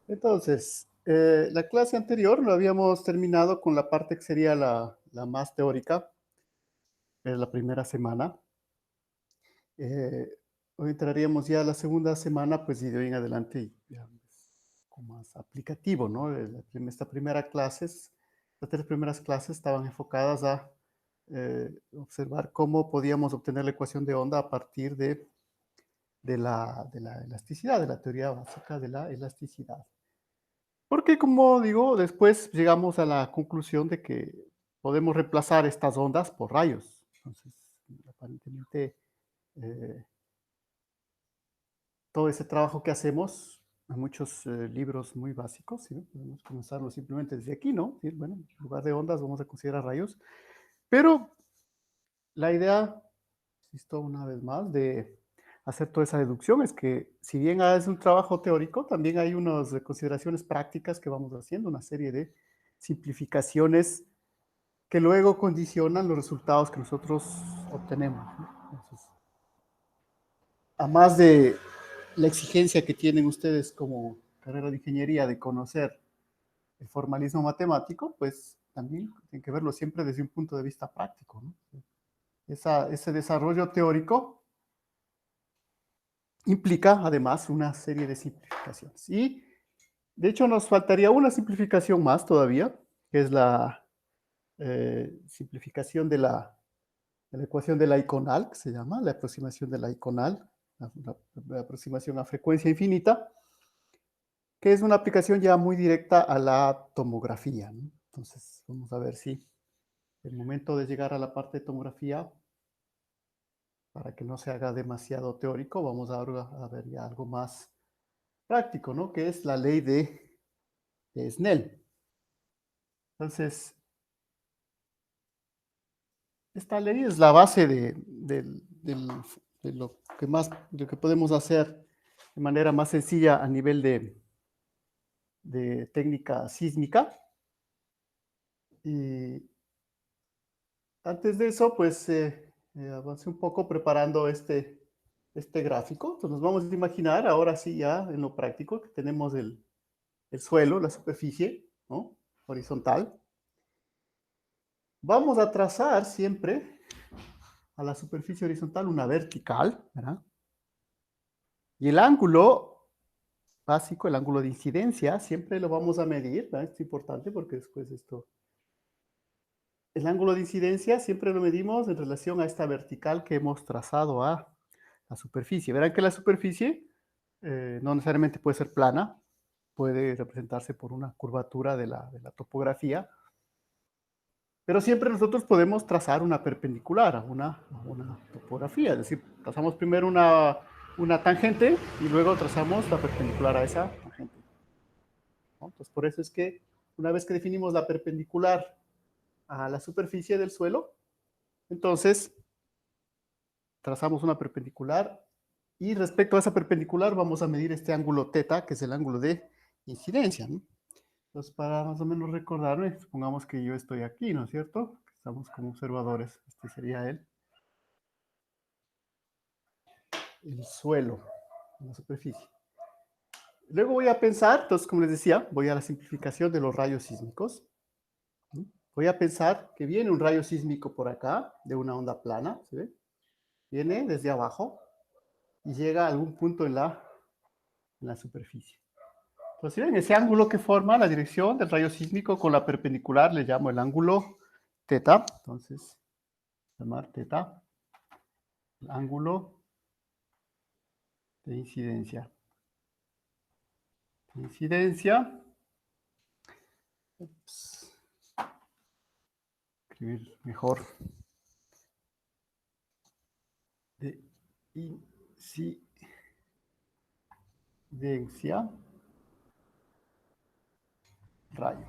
Entonces, la clase anterior lo habíamos terminado con la parte que sería la más teórica, es la primera semana. Eh, Hoy entraríamos ya a la segunda semana, pues y de hoy en adelante ya con más aplicativo, ¿no? Esta primera clases, las tres primeras clases estaban enfocadas a observar cómo podíamos obtener la ecuación de onda a partir de la elasticidad, de la teoría básica de la elasticidad. Porque, como digo, después llegamos a la conclusión de que podemos reemplazar estas ondas por rayos. Entonces, aparentemente, eh, todo ese trabajo que hacemos, hay muchos libros muy básicos, ¿sí? Podemos comenzarlo simplemente desde aquí, ¿no? Sí, bueno, en lugar de ondas vamos a considerar rayos. Pero la idea, insisto una vez más, de hacer toda esa deducción es que si bien es un trabajo teórico, también hay unas consideraciones prácticas que vamos haciendo, una serie de simplificaciones que luego condicionan los resultados que nosotros obtenemos, ¿no? Entonces, a más de la exigencia que tienen ustedes como carrera de ingeniería de conocer el formalismo matemático, pues también tienen que verlo siempre desde un punto de vista práctico, ¿no? Ese desarrollo teórico implica además una serie de simplificaciones. Y de hecho nos faltaría una simplificación más todavía, que es la simplificación de la ecuación de la iconal, que se llama, la aproximación de la iconal, la aproximación a frecuencia infinita, que es una aplicación ya muy directa a la tomografía, ¿no? Entonces, vamos a ver si el momento de llegar a la parte de tomografía, para que no se haga demasiado teórico, vamos a ver ya algo más práctico, ¿no? Que es la ley de Snell. Entonces, esta ley es la base de lo que podemos hacer de manera más sencilla a nivel de técnica sísmica. Y antes de eso, pues avancé un poco preparando este gráfico. Entonces nos vamos a imaginar ahora sí ya en lo práctico que tenemos el suelo, la superficie, ¿no? Horizontal. Vamos a trazar siempre a la superficie horizontal una vertical, ¿verdad? Y el ángulo básico, el ángulo de incidencia, siempre lo vamos a medir, ¿verdad? Esto es importante porque después esto. El ángulo de incidencia siempre lo medimos en relación a esta vertical que hemos trazado a la superficie. Verán que la superficie no necesariamente puede ser plana, puede representarse por una curvatura de la topografía, pero siempre nosotros podemos trazar una perpendicular a una topografía, es decir, trazamos primero una tangente y luego trazamos la perpendicular a esa tangente, ¿no? Entonces, por eso es que una vez que definimos la perpendicular a la superficie del suelo, entonces trazamos una perpendicular y respecto a esa perpendicular vamos a medir este ángulo teta, que es el ángulo de incidencia, ¿no? Entonces, para más o menos recordarme, supongamos que yo estoy aquí, ¿no es cierto? Estamos como observadores. Este sería el suelo, la superficie. Luego voy a pensar, entonces, como les decía, voy a la simplificación de los rayos sísmicos. Voy a pensar que viene un rayo sísmico por acá, de una onda plana, ¿se ve? Viene desde abajo y llega a algún punto en la superficie. Entonces, ven, ese ángulo que forma la dirección del rayo sísmico con la perpendicular le llamo el ángulo teta. Entonces, llamar teta el ángulo de incidencia. Incidencia. Ups, escribir mejor. De incidencia rayo.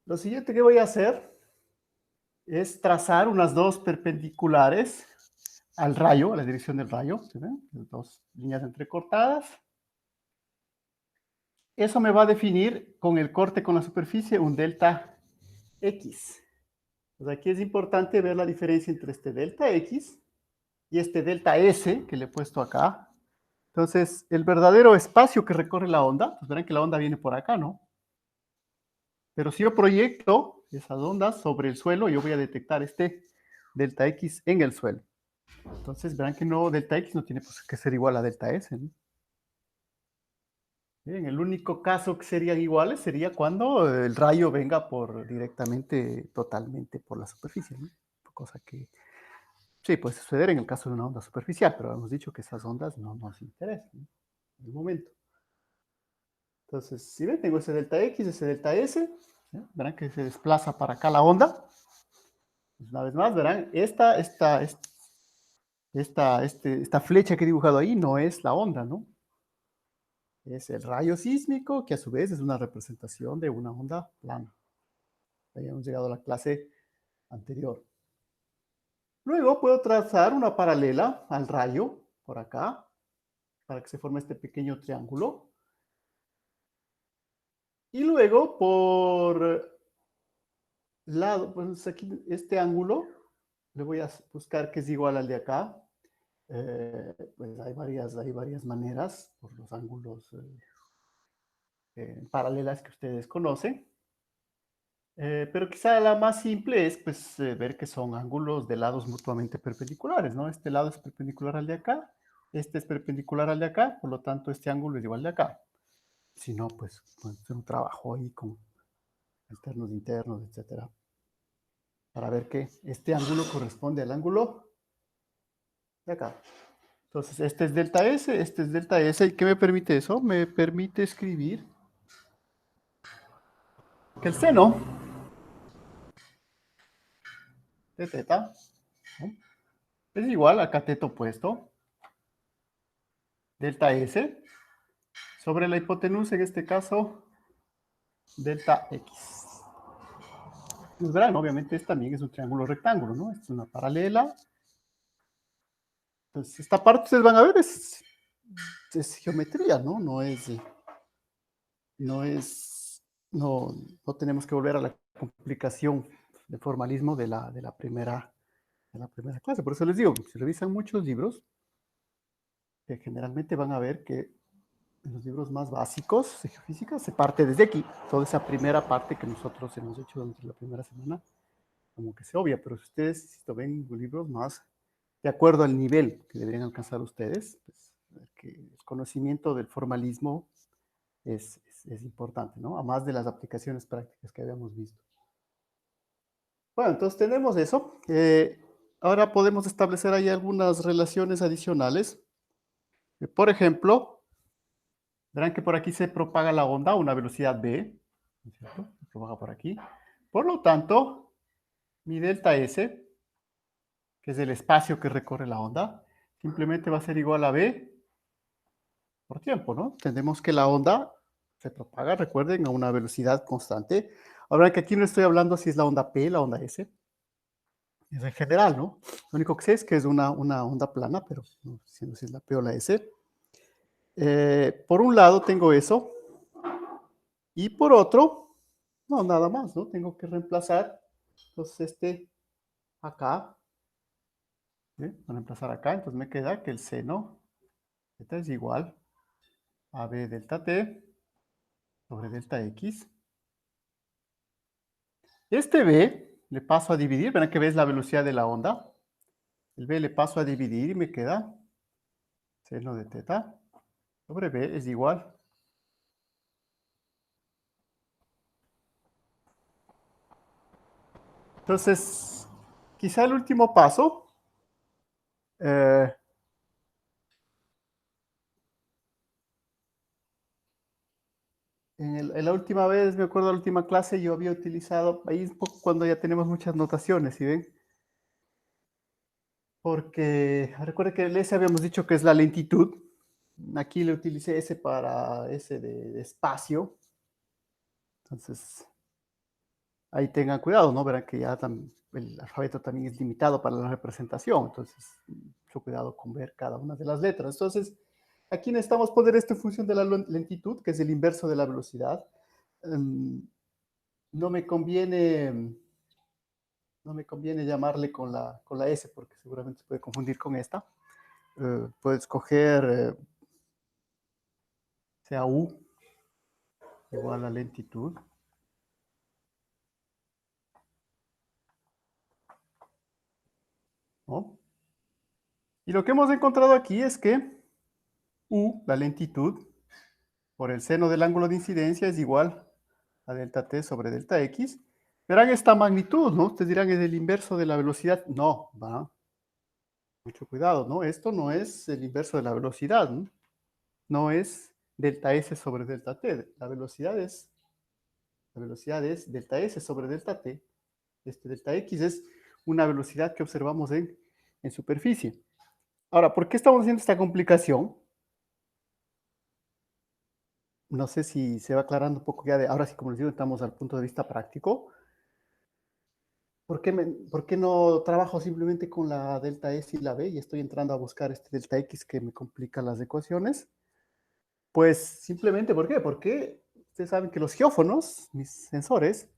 Lo siguiente que voy a hacer es trazar unas dos perpendiculares al rayo, a la dirección del rayo. ¿Se ven? Dos líneas entrecortadas. Eso me va a definir con el corte con la superficie un delta X. Pues aquí es importante ver la diferencia entre este delta X y este delta S que le he puesto acá. Entonces, el verdadero espacio que recorre la onda, pues verán que la onda viene por acá, ¿no? Pero si yo proyecto esas ondas sobre el suelo, yo voy a detectar este delta X en el suelo. Entonces, verán que no, delta X no tiene pues, que ser igual a delta S, ¿no? Bien, el único caso que serían iguales sería cuando el rayo venga por directamente, totalmente por la superficie, ¿no? Cosa que sí puede suceder en el caso de una onda superficial, pero hemos dicho que esas ondas no nos interesan, ¿no? En el momento. Entonces, si ven, tengo ese delta X, ese delta S, ¿sí? Verán que se desplaza para acá la onda. Pues una vez más, verán, esta flecha que he dibujado ahí no es la onda, ¿no? Es el rayo sísmico, que a su vez es una representación de una onda plana. Habíamos llegado a la clase anterior. Luego puedo trazar una paralela al rayo, por acá, para que se forme este pequeño triángulo. Y luego, por lado, pues aquí, este ángulo, le voy a buscar que es igual al de acá. Pues hay varias maneras, por los ángulos paralelas que ustedes conocen. Pero quizá la más simple es pues, ver que son ángulos de lados mutuamente perpendiculares, ¿no? Este lado es perpendicular al de acá, este es perpendicular al de acá, por lo tanto este ángulo es igual de acá. Si no, pues puede ser un trabajo ahí con alternos internos, etcétera, para ver que este ángulo corresponde al ángulo de acá. Entonces, este es delta S, este es delta S. ¿Y qué me permite eso? Me permite escribir que el seno de teta, ¿no?, es igual a cateto opuesto, delta S, sobre la hipotenusa, en este caso, delta X. Pues verán, obviamente este también es un triángulo rectángulo, ¿no? Es una paralela. Entonces, esta parte ustedes van a ver es geometría, ¿no? No es, no tenemos que volver a la complicación de formalismo de la primera clase. Por eso les digo, si revisan muchos libros, generalmente van a ver que en los libros más básicos de geofísica se parte desde aquí. Toda esa primera parte que nosotros hemos hecho durante la primera semana, como que se obvia, pero si ustedes si lo ven en libros más de acuerdo al nivel que deberían alcanzar ustedes, pues, que el conocimiento del formalismo es importante, ¿no? A más de las aplicaciones prácticas que habíamos visto. Bueno, entonces tenemos eso. Ahora podemos establecer ahí algunas relaciones adicionales. Por ejemplo, verán que por aquí se propaga la onda a una velocidad v, ¿no es cierto? Se propaga por aquí. Por lo tanto, mi delta S, que es el espacio que recorre la onda, simplemente va a ser igual a v por tiempo, ¿no? Entendemos que la onda se propaga, recuerden, a una velocidad constante. Ahora que aquí no estoy hablando si es la onda P, la onda S, es en general, ¿no? Lo único que sé es que es una onda plana, pero no sé si es la P o la S. Por un lado tengo eso, y por otro, no, nada más, ¿no? Tengo que reemplazar, entonces acá, ¿sí? Voy a reemplazar acá, entonces me queda que el seno θ es igual a B delta T sobre delta X. Este B le paso a dividir, verán que B es la velocidad de la onda. El B le paso a dividir y me queda seno de θ sobre B es igual. Entonces, quizá el último paso, eh, en la última vez, me acuerdo, la última clase, yo había utilizado, ahí un poco cuando ya tenemos muchas notaciones, ¿sí ven? Porque recuerden que el S habíamos dicho que es la lentitud. Aquí le utilicé S para S de espacio. Entonces, ahí tengan cuidado, ¿no? Verán que ya el alfabeto también es limitado para la representación. Entonces, mucho cuidado con ver cada una de las letras. Entonces, aquí necesitamos poner esto en función de la lentitud, que es el inverso de la velocidad. No me conviene no me conviene llamarle con la S porque seguramente se puede confundir con esta. Puedo escoger sea U igual a lentitud. ¿No? Y lo que hemos encontrado aquí es que U, la lentitud, por el seno del ángulo de incidencia es igual a delta t sobre delta x. Verán esta magnitud, ¿no? Ustedes dirán, ¿es el inverso de la velocidad? No, va. Mucho cuidado, ¿no? Esto no es el inverso de la velocidad, ¿no? No es delta s sobre delta t. La velocidad es delta s sobre delta t. Delta x es una velocidad que observamos en superficie. Ahora, ¿por qué estamos haciendo esta complicación? No sé si se va aclarando un poco ya de, ahora sí, como les digo, estamos al punto de vista práctico. ¿Por qué no trabajo simplemente con la delta S y la B y estoy entrando a buscar este delta X que me complica las ecuaciones? Pues simplemente, ¿por qué? Porque ustedes saben que los geófonos, mis sensores,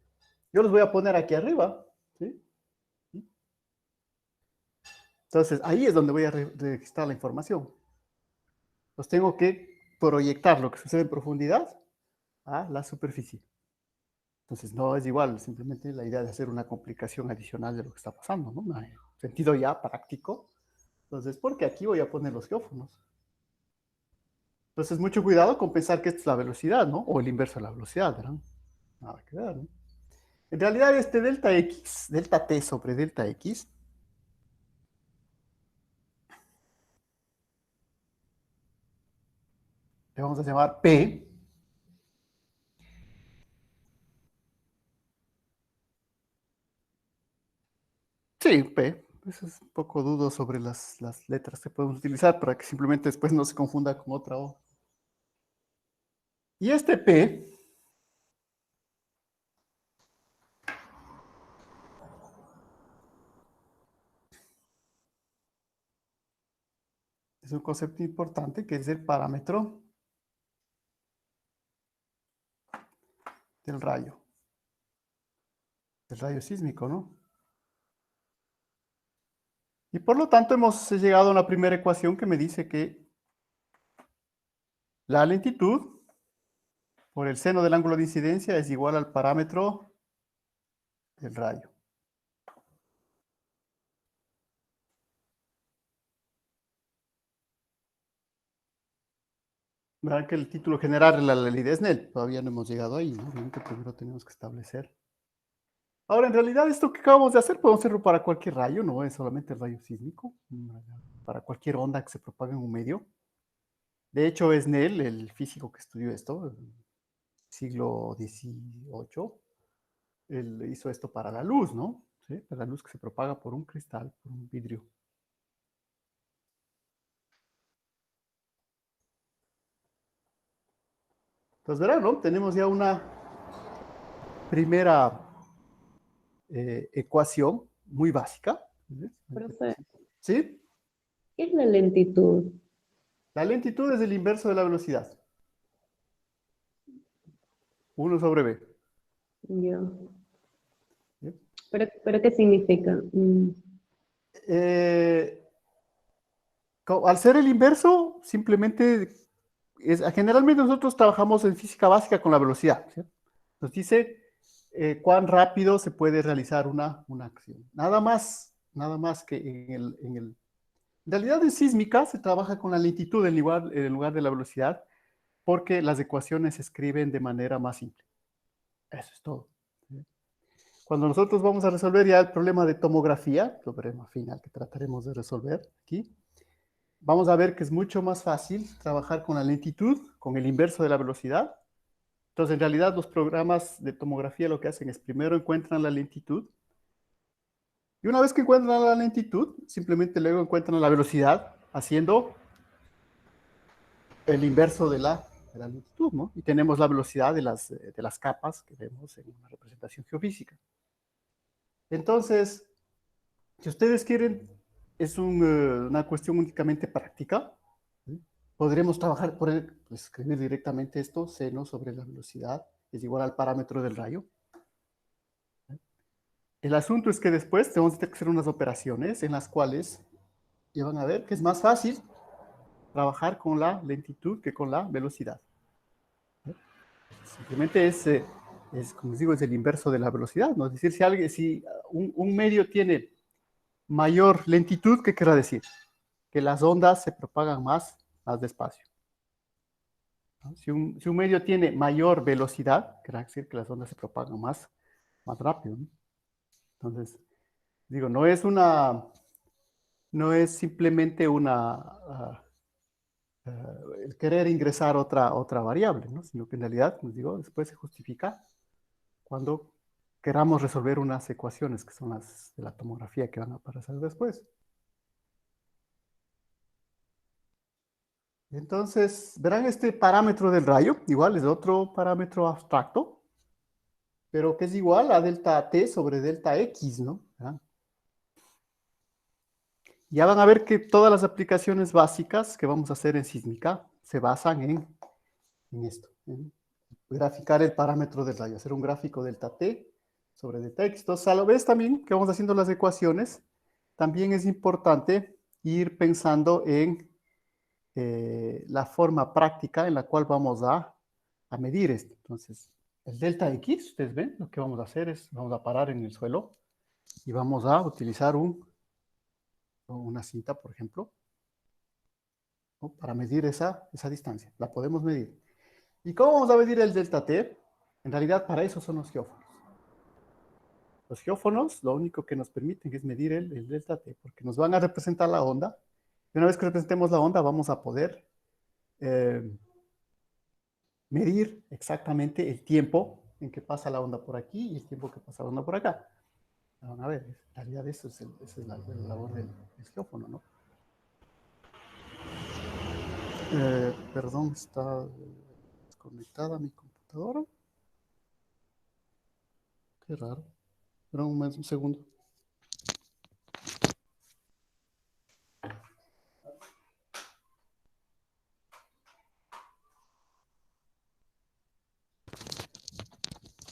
yo los voy a poner aquí arriba, ¿sí? Entonces, ahí es donde voy a registrar la información. Los tengo que proyectar lo que sucede en profundidad a la superficie. Entonces, no es igual, simplemente la idea de hacer una complicación adicional de lo que está pasando, ¿no? En sentido ya práctico. Entonces, porque aquí voy a poner los geófonos. Entonces, mucho cuidado con pensar que esta es la velocidad, ¿no? O el inverso de la velocidad, ¿verdad? Nada que ver, ¿no? En realidad, este delta x, delta t sobre delta x, le vamos a llamar P. Sí, P. Eso es un poco dudo sobre las letras que podemos utilizar para que simplemente después no se confunda con otra O. Y este P es un concepto importante que es el parámetro del rayo sísmico, ¿no? Y por lo tanto hemos llegado a una primera ecuación que me dice que la lentitud por el seno del ángulo de incidencia es igual al parámetro del rayo. Verán que el título general es la ley de Snell. Todavía no hemos llegado ahí, ¿no? Obviamente primero tenemos que establecer. Ahora, en realidad, esto que acabamos de hacer podemos hacerlo para cualquier rayo, no es solamente el rayo sísmico, para cualquier onda que se propague en un medio. De hecho, Snell, el físico que estudió esto, en el siglo XVIII, él hizo esto para la luz, ¿no? ¿Sí? Para la luz que se propaga por un cristal, por un vidrio. Entonces, verán, ¿no? Tenemos ya una primera ecuación muy básica. Profe, ¿Sí? ¿qué es la lentitud? La lentitud es el inverso de la velocidad. 1 sobre b. Yo. ¿Sí? ¿Pero qué significa? Eh, al ser el inverso, simplemente generalmente nosotros trabajamos en física básica con la velocidad. ¿Sí? Nos dice cuán rápido se puede realizar una acción. Nada más que en realidad en sísmica se trabaja con la lentitud en lugar de la velocidad porque las ecuaciones se escriben de manera más simple. Eso es todo. ¿Sí? Cuando nosotros vamos a resolver ya el problema de tomografía, el problema final que trataremos de resolver aquí, vamos a ver que es mucho más fácil trabajar con la lentitud, con el inverso de la velocidad. Entonces, en realidad, los programas de tomografía lo que hacen es primero encuentran la lentitud y una vez que encuentran la lentitud, simplemente luego encuentran la velocidad haciendo el inverso de la lentitud, ¿no? Y tenemos la velocidad de las capas que vemos en una representación geofísica. Entonces, si ustedes quieren, es una cuestión únicamente práctica. ¿Sí? Podremos trabajar por pues, escribir directamente esto, seno sobre la velocidad es igual al parámetro del rayo. ¿Sí? El asunto es que después tenemos que hacer unas operaciones en las cuales ya van a ver que es más fácil trabajar con la lentitud que con la velocidad. Simplemente como les digo, es el inverso de la velocidad, ¿no? Es decir, si un medio tiene mayor lentitud, ¿qué querrá decir? Que las ondas se propagan más despacio. ¿No? Si un medio tiene mayor velocidad, querrá decir que las ondas se propagan más rápido, ¿no? Entonces, digo, no es simplemente el querer ingresar otra variable, ¿no? Sino que en realidad, como digo, después se justifica cuando queramos resolver unas ecuaciones que son las de la tomografía que van a aparecer después. Entonces, verán este parámetro del rayo, igual es otro parámetro abstracto, pero que es igual a delta t sobre delta x, ¿no? ¿Verdad? Ya van a ver que todas las aplicaciones básicas que vamos a hacer en sísmica se basan en esto, en graficar el parámetro del rayo, hacer un gráfico delta t sobre delta x. Entonces, a la vez también que vamos haciendo las ecuaciones, también es importante ir pensando en la forma práctica en la cual vamos a medir esto. Entonces, el delta x, ustedes ven, lo que vamos a hacer es, vamos a parar en el suelo y vamos a utilizar una cinta, por ejemplo, ¿no? Para medir esa distancia. La podemos medir. ¿Y cómo vamos a medir el delta t? En realidad, para eso son los geófonos. Los geófonos lo único que nos permiten es medir el delta t, porque nos van a representar la onda. Y una vez que representemos la onda, vamos a poder eh, medir exactamente el tiempo en que pasa la onda por aquí y el tiempo que pasa la onda por acá. Van a ver, en realidad esa es la labor del geófono, ¿no? Perdón, está desconectada mi computadora. Qué raro. Espera un segundo.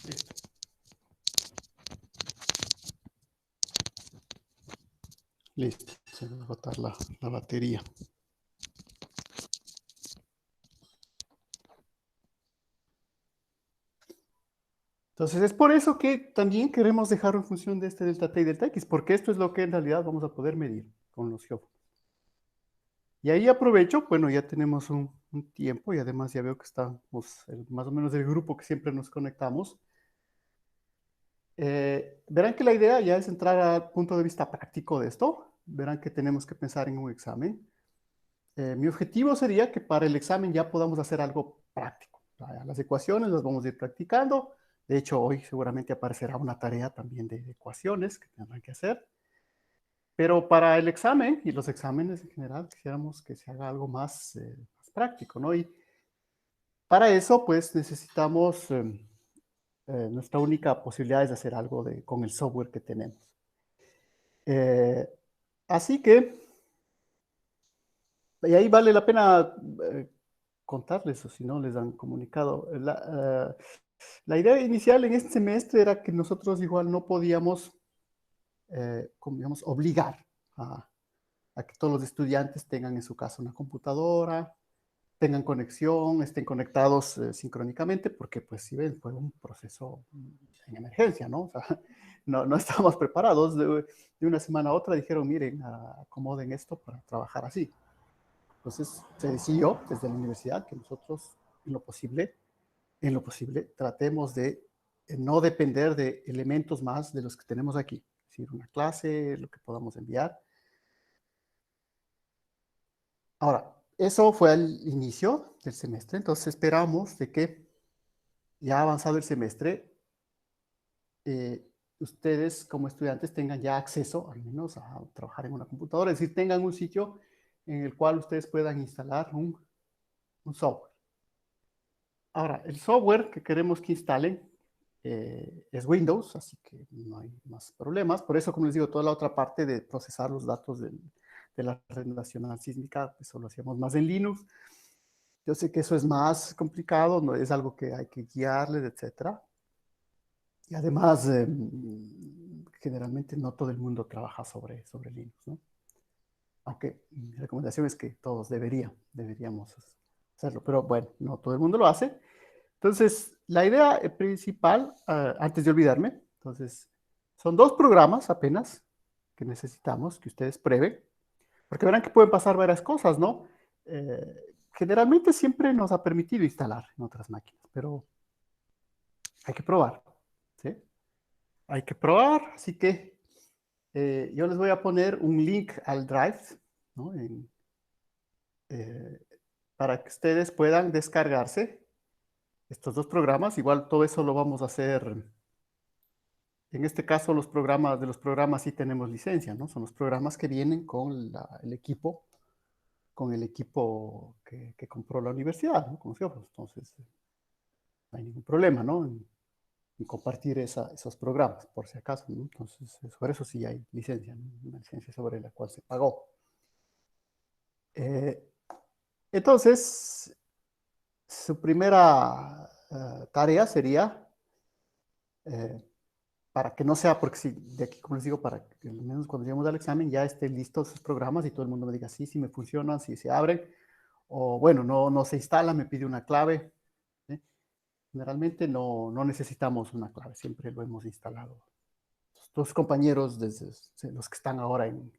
Listo. Listo. Se va a agotar la batería. Entonces es por eso que también queremos dejar en función de este delta t y delta x, porque esto es lo que en realidad vamos a poder medir con los geófonos. Y ahí aprovecho, bueno, ya tenemos un tiempo y además ya veo que estamos más o menos el grupo que siempre nos conectamos. Verán que la idea ya es entrar al punto de vista práctico de esto. Verán que tenemos que pensar en un examen. Mi objetivo sería que para el examen ya podamos hacer algo práctico. Las ecuaciones las vamos a ir practicando. De hecho, hoy seguramente aparecerá una tarea también de ecuaciones que tendrán que hacer. Pero para el examen y los exámenes en general, quisiéramos que se haga algo más práctico, ¿no? Y para eso, pues, necesitamos, nuestra única posibilidad es hacer algo con el software que tenemos. Eh, Así que, y ahí vale la pena contarles, o si no les han comunicado. La idea inicial en este semestre era que nosotros igual no podíamos, como digamos, obligar a que todos los estudiantes tengan en su casa una computadora, tengan conexión, estén conectados sincrónicamente, porque pues si ven, fue un proceso en emergencia, ¿no? O sea, no estábamos preparados. De una semana a otra dijeron, miren, acomoden esto para trabajar así. Entonces se decidió desde la universidad que nosotros en lo posible, tratemos de no depender de elementos más de los que tenemos aquí. Es decir, una clase, lo que podamos enviar. Ahora, eso fue al inicio del semestre, entonces esperamos de que ya avanzado el semestre, ustedes como estudiantes tengan ya acceso al menos a trabajar en una computadora, es decir, tengan un sitio en el cual ustedes puedan instalar un software. Ahora, el software que queremos que instalen es Windows, así que no hay más problemas. Por eso, como les digo, toda la otra parte de procesar los datos de la red nacional sísmica, eso lo hacíamos más en Linux. Yo sé que eso es más complicado, no es algo que hay que guiarles, etcétera. Y además, generalmente no todo el mundo trabaja sobre Linux, ¿no? Aunque mi recomendación es que todos deberíamos hacerlo, pero bueno, no todo el mundo lo hace. Entonces, la idea principal, antes de olvidarme, entonces, son dos programas apenas que necesitamos que ustedes prueben, porque verán que pueden pasar varias cosas, ¿no? Generalmente siempre nos ha permitido instalar en otras máquinas, pero hay que probar, ¿sí? Hay que probar, así que yo les voy a poner un link al Drive, ¿no? Eh, para que ustedes puedan descargarse estos dos programas. Igual todo eso lo vamos a hacer. En este caso, de los programas sí tenemos licencia, ¿no? Son los programas que vienen con el equipo que compró la universidad, ¿no? Con nosotros. Entonces, no hay ningún problema, ¿no? En compartir esos programas, por si acaso, ¿no? Entonces, sobre eso sí hay licencia, ¿no? Una licencia sobre la cual se pagó. Eh, entonces, su primera tarea sería, eh, para que no sea, porque si de aquí, como les digo, para que al menos cuando lleguemos al examen ya estén listos esos programas y todo el mundo me diga, sí, sí me funcionan, sí se abren, o bueno, no se instala, me pide una clave. ¿Sí? Generalmente no necesitamos una clave, siempre lo hemos instalado. Los compañeros, desde los que están ahora en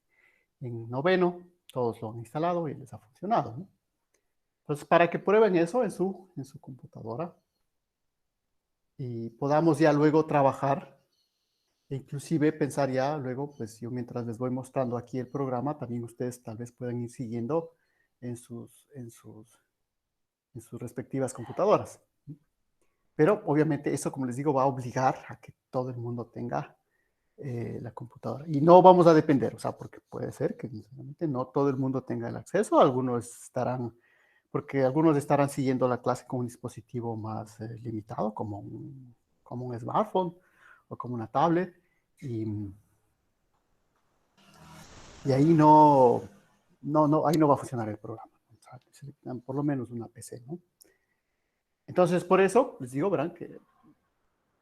noveno, todos lo han instalado y les ha funcionado, ¿no? Entonces, para que prueben eso en su computadora y podamos ya luego trabajar, e inclusive pensar ya luego, pues yo mientras les voy mostrando aquí el programa, también ustedes tal vez puedan ir siguiendo en sus respectivas computadoras. Pero obviamente eso, como les digo, va a obligar a que todo el mundo tenga la computadora. Y no vamos a depender, o sea, porque puede ser que no todo el mundo tenga el acceso, porque algunos estarán siguiendo la clase con un dispositivo más limitado, como un smartphone o como una tablet, y, y ahí ahí no va a funcionar el programa. O sea, necesitan por lo menos una PC, ¿no? Entonces, por eso, les digo, verán que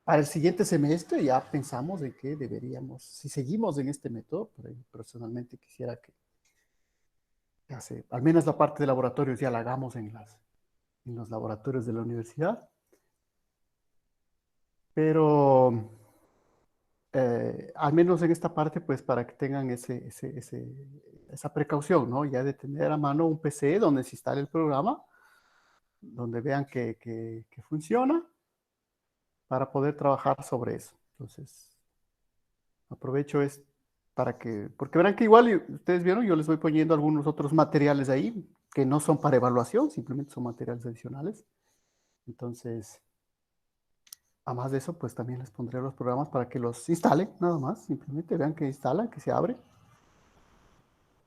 para el siguiente semestre ya pensamos en que deberíamos, si seguimos en este método, personalmente quisiera que al menos la parte de laboratorios ya la hagamos en los laboratorios de la universidad, pero al menos en esta parte, pues para que tengan esa precaución, ¿no? Ya de tener a mano un PC donde se instale el programa, donde vean que funciona, para poder trabajar sobre eso. Entonces, aprovecho porque verán que igual ustedes vieron, yo les voy poniendo algunos otros materiales ahí que no son para evaluación, simplemente son materiales adicionales. Entonces, además de eso, pues también les pondré los programas para que los instalen, nada más, simplemente vean que instalan, que se abre.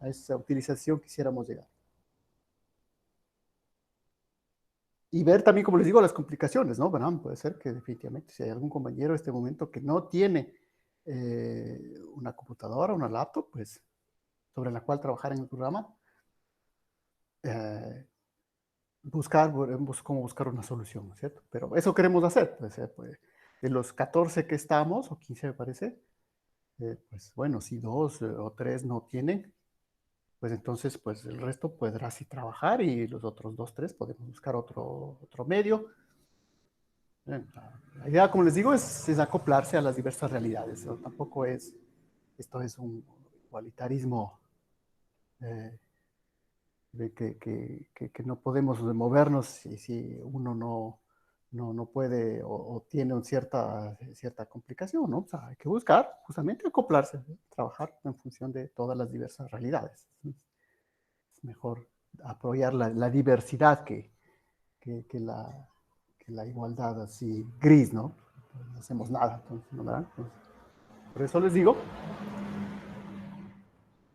A esa utilización quisiéramos llegar. Y ver también, como les digo, las complicaciones, ¿no? Bueno, puede ser que definitivamente si hay algún compañero en este momento que no tiene una computadora, una laptop, pues sobre la cual trabajar en el programa, eh, cómo buscar una solución, ¿no es cierto? Pero eso queremos hacer, pues, de los 14 que estamos, o 15 me parece, pues bueno, si dos o tres no tienen, pues entonces pues el resto podrá así trabajar y los otros dos, tres podemos buscar otro medio. La idea, como les digo, es acoplarse a las diversas realidades, ¿no? Tampoco esto es un igualitarismo eh, de que no podemos movernos si uno no puede o tiene cierta complicación, ¿no? O sea, hay que buscar justamente acoplarse, ¿no? Trabajar en función de todas las diversas realidades. Es mejor apoyar la diversidad que la igualdad así gris, ¿no? No hacemos nada, entonces, ¿no? ¿Verdad? Entonces, por eso les digo,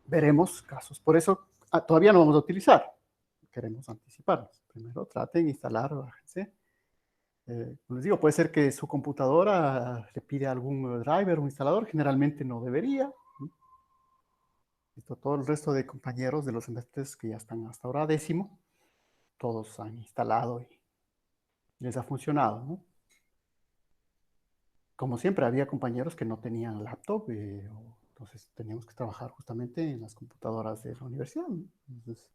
veremos casos. Por eso todavía no vamos a utilizar. Queremos anticiparnos. Primero traten de instalar, bájense. Como les digo, puede ser que su computadora le pide algún driver o instalador, generalmente no debería. ¿No? Todo el resto de compañeros de los semestres que ya están hasta ahora décimo, todos han instalado y les ha funcionado, ¿no? como siempre, había compañeros que no tenían laptop, entonces teníamos que trabajar justamente en las computadoras de la universidad, ¿no? Entonces,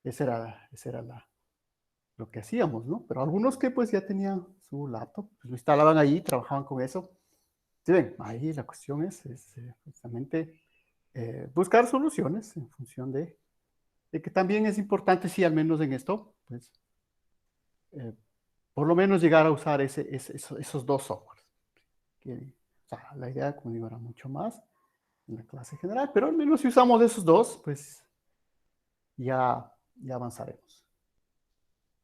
ese era lo que hacíamos, ¿no? Pero algunos que pues ya tenían su laptop, pues lo instalaban ahí, trabajaban con eso. Sí, ven, ahí la cuestión es justamente buscar soluciones en función de que también es importante, sí, al menos en esto, pues, eh, por lo menos llegar a usar esos dos softwares. O sea, la idea, como digo, era mucho más en la clase general, pero al menos si usamos esos dos, pues ya avanzaremos.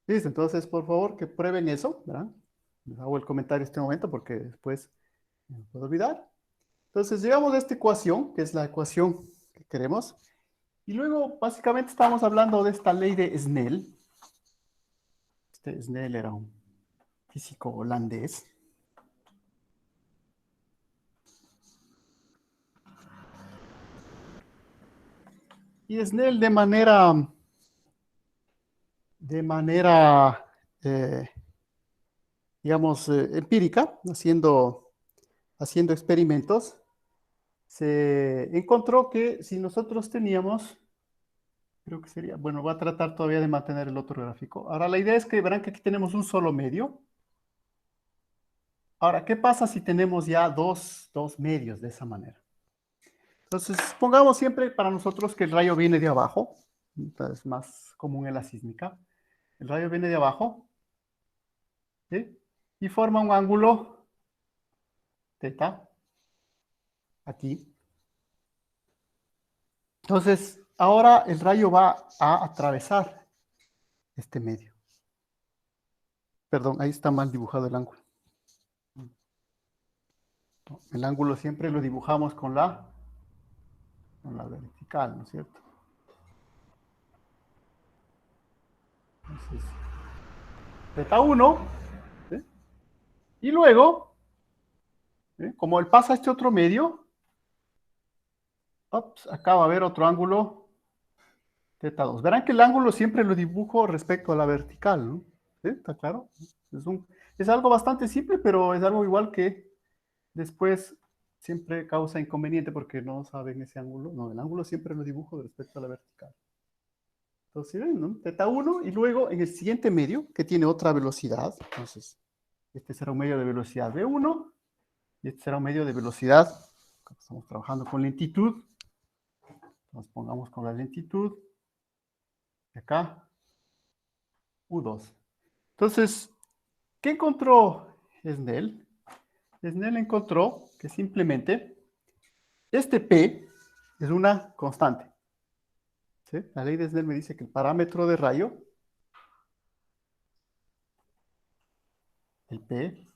Listo, entonces, por favor, que prueben eso, ¿verdad? Les hago el comentario en este momento porque después me puedo olvidar. Entonces, llegamos a esta ecuación, que es la ecuación que queremos, y luego, básicamente, estamos hablando de esta ley de Snell. Este Snell era un físico holandés. Y Snell de manera digamos, empírica, haciendo experimentos, se encontró que si nosotros teníamos, creo que sería, bueno, voy a tratar todavía de mantener el otro gráfico. Ahora, la idea es que verán que aquí tenemos un solo medio. Ahora, ¿qué pasa si tenemos ya dos medios de esa manera? Entonces, pongamos siempre para nosotros que el rayo viene de abajo, es más común en la sísmica. El rayo viene de abajo, ¿sí? Y forma un ángulo teta aquí. Entonces, ahora el rayo va a atravesar este medio. Perdón, ahí está mal dibujado el ángulo. El ángulo siempre lo dibujamos con la vertical, ¿no es cierto? Entonces, teta 1, ¿sí? Y luego, ¿sí? Como él pasa a este otro medio, ups, acá va a haber otro ángulo teta 2. Verán que el ángulo siempre lo dibujo respecto a la vertical, ¿no? ¿Sí? ¿Está claro? Es algo bastante simple, pero es algo igual que después siempre causa inconveniente porque no saben ese ángulo. No, el ángulo siempre lo dibujo respecto a la vertical. Entonces, ¿ven, no? Teta 1 y luego en el siguiente medio, que tiene otra velocidad. Entonces, este será un medio de velocidad V1 y este será un medio de velocidad. Estamos trabajando con lentitud. Nos pongamos con la lentitud. Y acá, U2. Entonces, ¿qué encontró Snell? Snell encontró que simplemente este P es una constante. ¿Sí? La ley de Snell me dice que el parámetro de rayo, el P,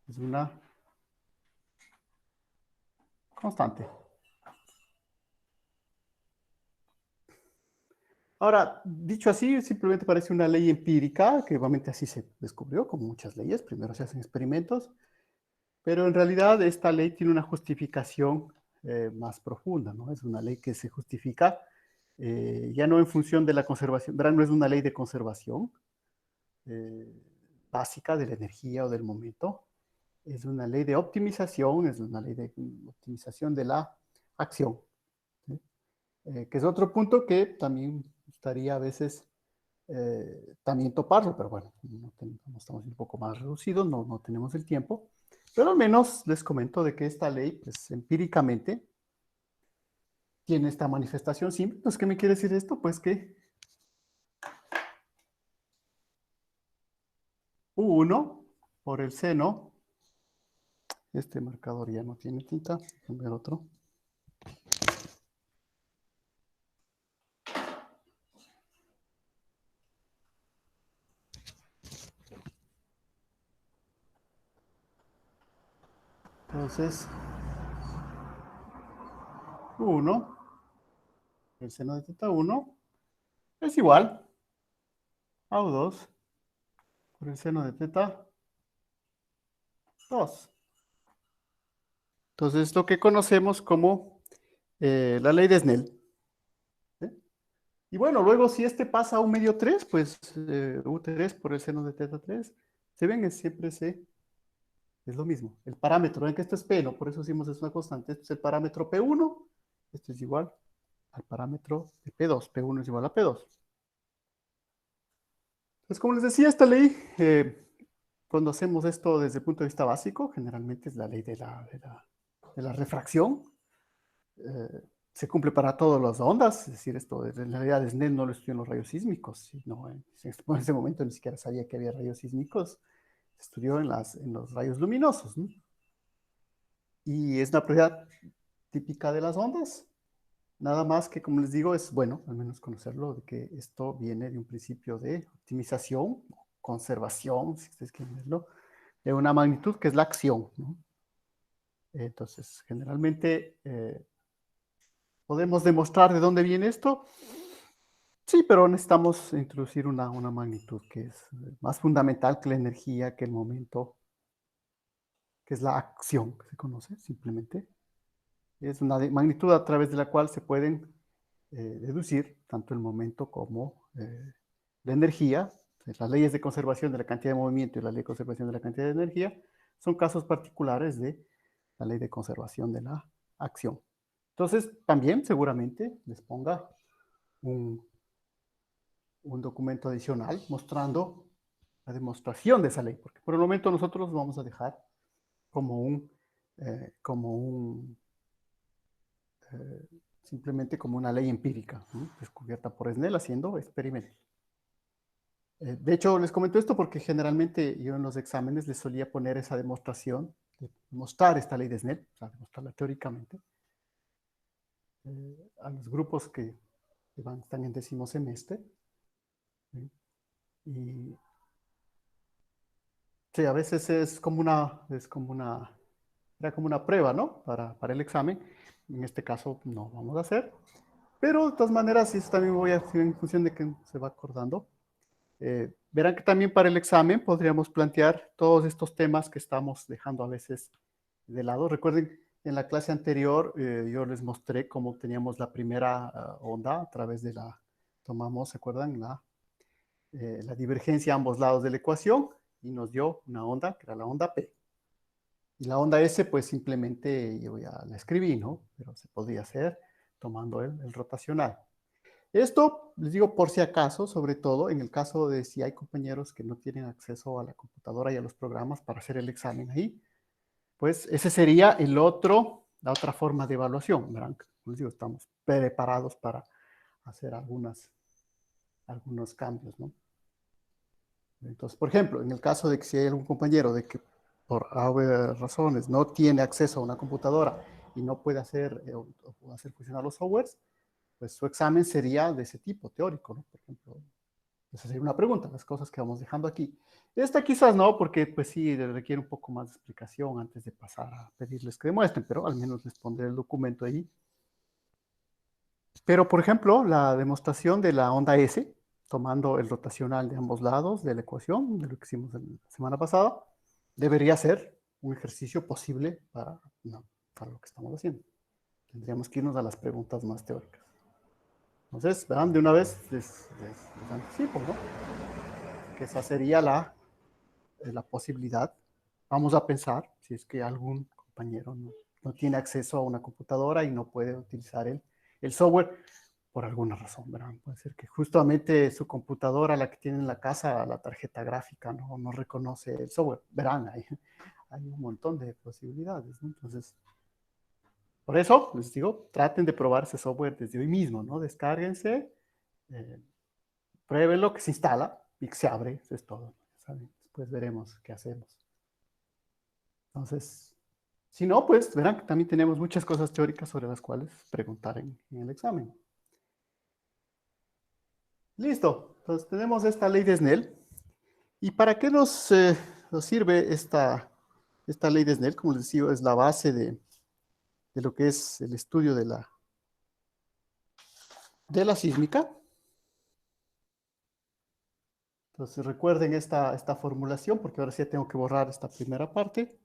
es una constante. Ahora, dicho así, simplemente parece una ley empírica, que obviamente así se descubrió, como muchas leyes. Primero se hacen experimentos, pero en realidad esta ley tiene una justificación más profunda, ¿no? Es una ley que se justifica ya no en función de la conservación, ¿verdad? No es una ley de conservación eh, básica de la energía o del momento, es una ley de optimización, es una ley de optimización de la acción, ¿sí? Que es otro punto que también gustaría a veces también toparlo, pero bueno, no estamos un poco más reducidos, no tenemos el tiempo, pero al menos les comento de que esta ley, pues empíricamente, tiene esta manifestación simple. Entonces, ¿qué me quiere decir esto? Pues que U1 por el seno, este marcador ya no tiene tinta, voy a ver otro. Entonces, U1, el seno de teta 1, es igual a U2 por el seno de teta 2. Entonces, lo que conocemos como la ley de Snell. ¿Sí? Y bueno, luego si este pasa a un medio 3, pues U3 por el seno de teta 3, se ven, es siempre ese Es lo mismo. El parámetro, ven que esto es P, ¿no? Por eso decimos es una constante. Esto es el parámetro P1. Esto es igual al parámetro de P2. P1 es igual a P2. Pues como les decía, esta ley, cuando hacemos esto desde el punto de vista básico, generalmente es la ley de la refracción. Se cumple para todas las ondas, es decir, esto en realidad Snell no lo estudió en los rayos sísmicos, sino en ese momento ni siquiera sabía que había rayos sísmicos, se estudió en los rayos luminosos, ¿no? Y es una propiedad típica de las ondas, nada más que, como les digo, es bueno, al menos conocerlo, de que esto viene de un principio de optimización, conservación, si ustedes quieren verlo, de una magnitud que es la acción, ¿no? Entonces, generalmente podemos demostrar de dónde viene esto. Sí, pero necesitamos introducir una magnitud que es más fundamental que la energía, que el momento, que es la acción, que se conoce simplemente. Es una magnitud a través de la cual se pueden deducir tanto el momento como la energía. Las leyes de conservación de la cantidad de movimiento y la ley de conservación de la cantidad de energía son casos particulares de la ley de conservación de la acción. Entonces, también seguramente les ponga un documento adicional mostrando la demostración de esa ley, porque por el momento nosotros vamos a dejar como como eh, simplemente como una ley empírica, ¿no? Descubierta por Snell haciendo experimentos. De hecho, les comento esto porque generalmente yo en los exámenes les solía poner esa demostración, de mostrar esta ley de Snell, o sea, demostrarla teóricamente, a los grupos que están en décimo semestre. ¿Sí? Y sí, a veces era como una prueba, ¿no? Para el examen. En este caso no vamos a hacer. Pero de todas maneras, eso también voy a hacer en función de que se va acordando. Verán que también para el examen podríamos plantear todos estos temas que estamos dejando a veces de lado. Recuerden, en la clase anterior yo les mostré cómo teníamos la primera onda a través de tomamos, ¿se acuerdan? La divergencia a ambos lados de la ecuación y nos dio una onda que era la onda P. Y la onda S, pues simplemente yo ya la escribí, ¿no? Pero se podría hacer tomando el rotacional. Esto, les digo por si acaso, sobre todo en el caso de si hay compañeros que no tienen acceso a la computadora y a los programas para hacer el examen ahí, pues ese sería la otra forma de evaluación, ¿verdad? Les digo, estamos preparados para hacer algunos cambios, ¿no? Entonces, por ejemplo, en el caso de que si hay algún compañero de que por razones no tiene acceso a una computadora y no puede hacer funcionar los softwares, pues su examen sería de ese tipo, teórico, ¿no? Por ejemplo, esa sería una pregunta, las cosas que vamos dejando aquí. Esta quizás no, porque pues sí, requiere un poco más de explicación antes de pasar a pedirles que demuestren, pero al menos les pondré el documento ahí. Pero, por ejemplo, la demostración de la onda S, tomando el rotacional de ambos lados de la ecuación, de lo que hicimos la semana pasada, debería ser un ejercicio posible no, para lo que estamos haciendo. Tendríamos que irnos a las preguntas más teóricas. Entonces, verán, de una vez les anticipo, ¿no? Que esa sería la posibilidad. Vamos a pensar si es que algún compañero no tiene acceso a una computadora y no puede utilizar el software por alguna razón, ¿verdad? Puede ser que justamente su computadora, la que tiene en la casa, la tarjeta gráfica, no reconoce el software. Verán, hay un montón de posibilidades, ¿no? Entonces, por eso les digo, traten de probar ese software desde hoy mismo, ¿no? Descárguense, eh, pruébenlo, que se instala y que se abre, eso es todo, ¿saben? Después veremos qué hacemos. Entonces, si no, pues verán que también tenemos muchas cosas teóricas sobre las cuales preguntar en el examen. Listo, entonces tenemos esta ley de Snell. ¿Y para qué nos sirve esta ley de Snell? Como les decía, es la base de lo que es el estudio de la sísmica. Entonces recuerden esta formulación, porque ahora sí tengo que borrar esta primera parte.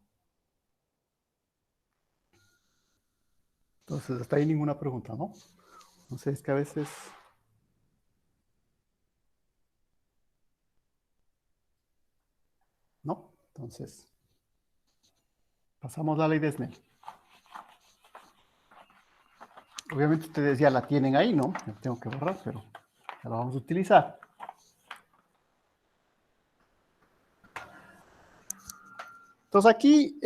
Entonces, hasta ahí ninguna pregunta, ¿no? No sé, es que a veces... ¿No? Entonces, Pasamos la ley de Snell. Obviamente ustedes ya la tienen ahí, ¿no? La tengo que borrar, pero ya la vamos a utilizar. Entonces aquí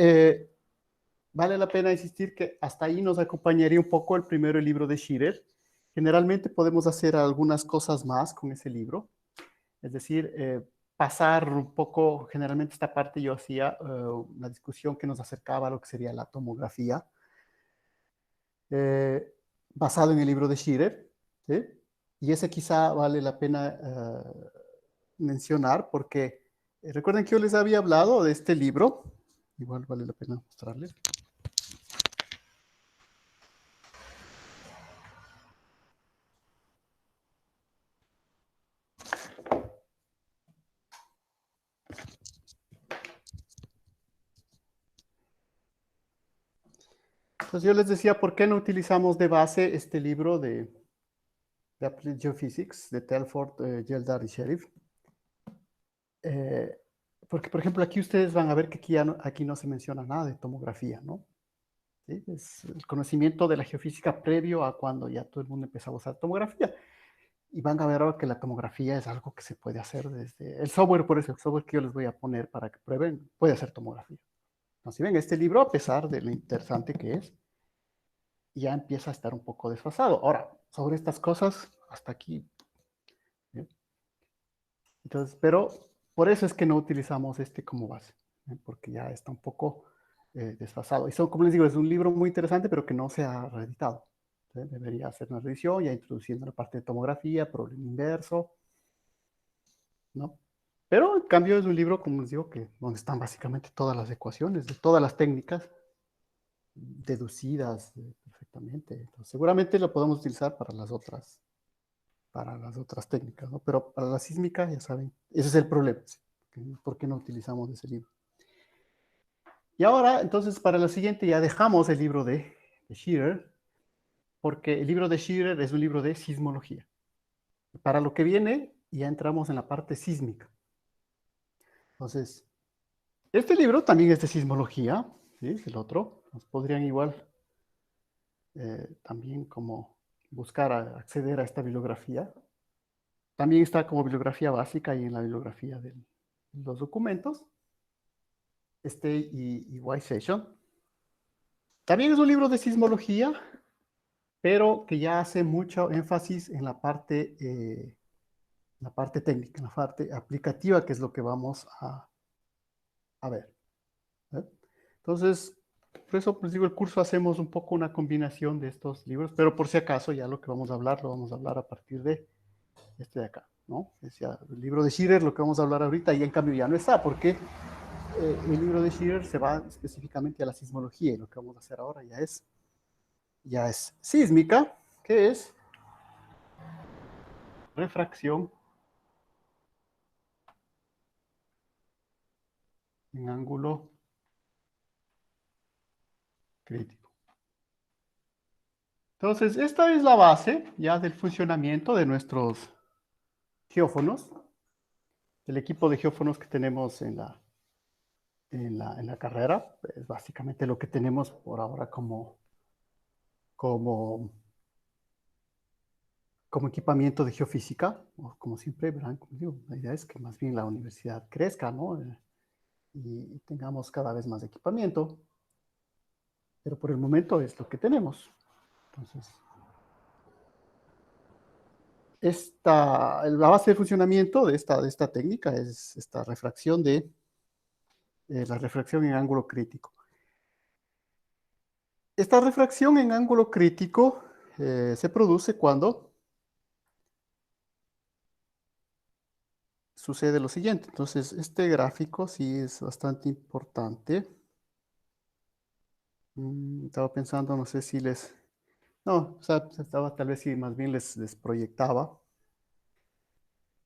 vale la pena insistir que hasta ahí nos acompañaría un poco el primero, el libro de Schirer. Generalmente podemos hacer algunas cosas más con ese libro. Es decir, pasar un poco, generalmente esta parte yo hacía una discusión que nos acercaba a lo que sería la tomografía, basado en el libro de Schirer, ¿sí? Y ese quizá vale la pena mencionar porque recuerden que yo les había hablado de este libro, igual vale la pena mostrarles. Entonces yo les decía, ¿por qué no utilizamos de base este libro de Applied Geophysics de Telford, Geldar y Sheriff? Porque, por ejemplo, aquí ustedes van a ver que aquí no se menciona nada de tomografía, ¿no? ¿Sí? Es el conocimiento de la geofísica previo a cuando ya todo el mundo empezaba a usar tomografía. Y van a ver ahora que la tomografía es algo que se puede hacer desde el software, por eso el software que yo les voy a poner para que prueben, puede hacer tomografía. Entonces, si ven, este libro, a pesar de lo interesante que es, ya empieza a estar un poco desfasado. Ahora, sobre estas cosas, hasta aquí. ¿Bien? Entonces, pero por eso es que no utilizamos este como base, ¿eh? Porque ya está un poco desfasado. Y son, como les digo, es un libro muy interesante, pero que no se ha reeditado. ¿Sí? Debería hacer una revisión, ya introduciendo la parte de tomografía, problema inverso, ¿no? Pero en cambio es un libro, como les digo, que donde están básicamente todas las ecuaciones, de todas las técnicas deducidas perfectamente. Entonces, seguramente lo podemos utilizar para las otras técnicas, ¿no? Pero para la sísmica, ya saben, ese es el problema. ¿Sí? ¿Por qué no utilizamos ese libro? Y ahora, entonces, para la siguiente ya dejamos el libro de Schirer, porque el libro de Schirer es un libro de sismología. Para lo que viene, ya entramos en la parte sísmica. Entonces, este libro también es de sismología, ¿sí? Es el otro. Nos podrían igual también como buscar acceder a esta bibliografía. También está como bibliografía básica y en la bibliografía de los documentos. Y White Session. También es un libro de sismología, pero que ya hace mucho énfasis en la parte técnica, en la parte aplicativa, que es lo que vamos a ver. ¿Eh? Entonces, por eso les digo, el curso hacemos un poco una combinación de estos libros, pero por si acaso ya lo que vamos a hablar, lo vamos a hablar a partir de este de acá, ¿no? Es ya el libro de Schirer, lo que vamos a hablar ahorita, y en cambio ya no está, porque el libro de Schirer se va específicamente a la sismología, y lo que vamos a hacer ahora ya es sísmica, que es refracción en ángulo crítico. Entonces, esta es la base ya del funcionamiento de nuestros geófonos, del equipo de geófonos que tenemos en la carrera. Es básicamente lo que tenemos por ahora como equipamiento de geofísica, o como siempre, verán, como digo, la idea es que más bien la universidad crezca, ¿no? Y tengamos cada vez más equipamiento, pero por el momento es lo que tenemos. Entonces, la base de funcionamiento de esta técnica es esta refracción la refracción en ángulo crítico. Esta refracción en ángulo crítico se produce cuando sucede lo siguiente. Entonces, este gráfico sí es bastante importante. Estaba pensando, no sé si no, o sea, estaba tal vez si más bien les proyectaba,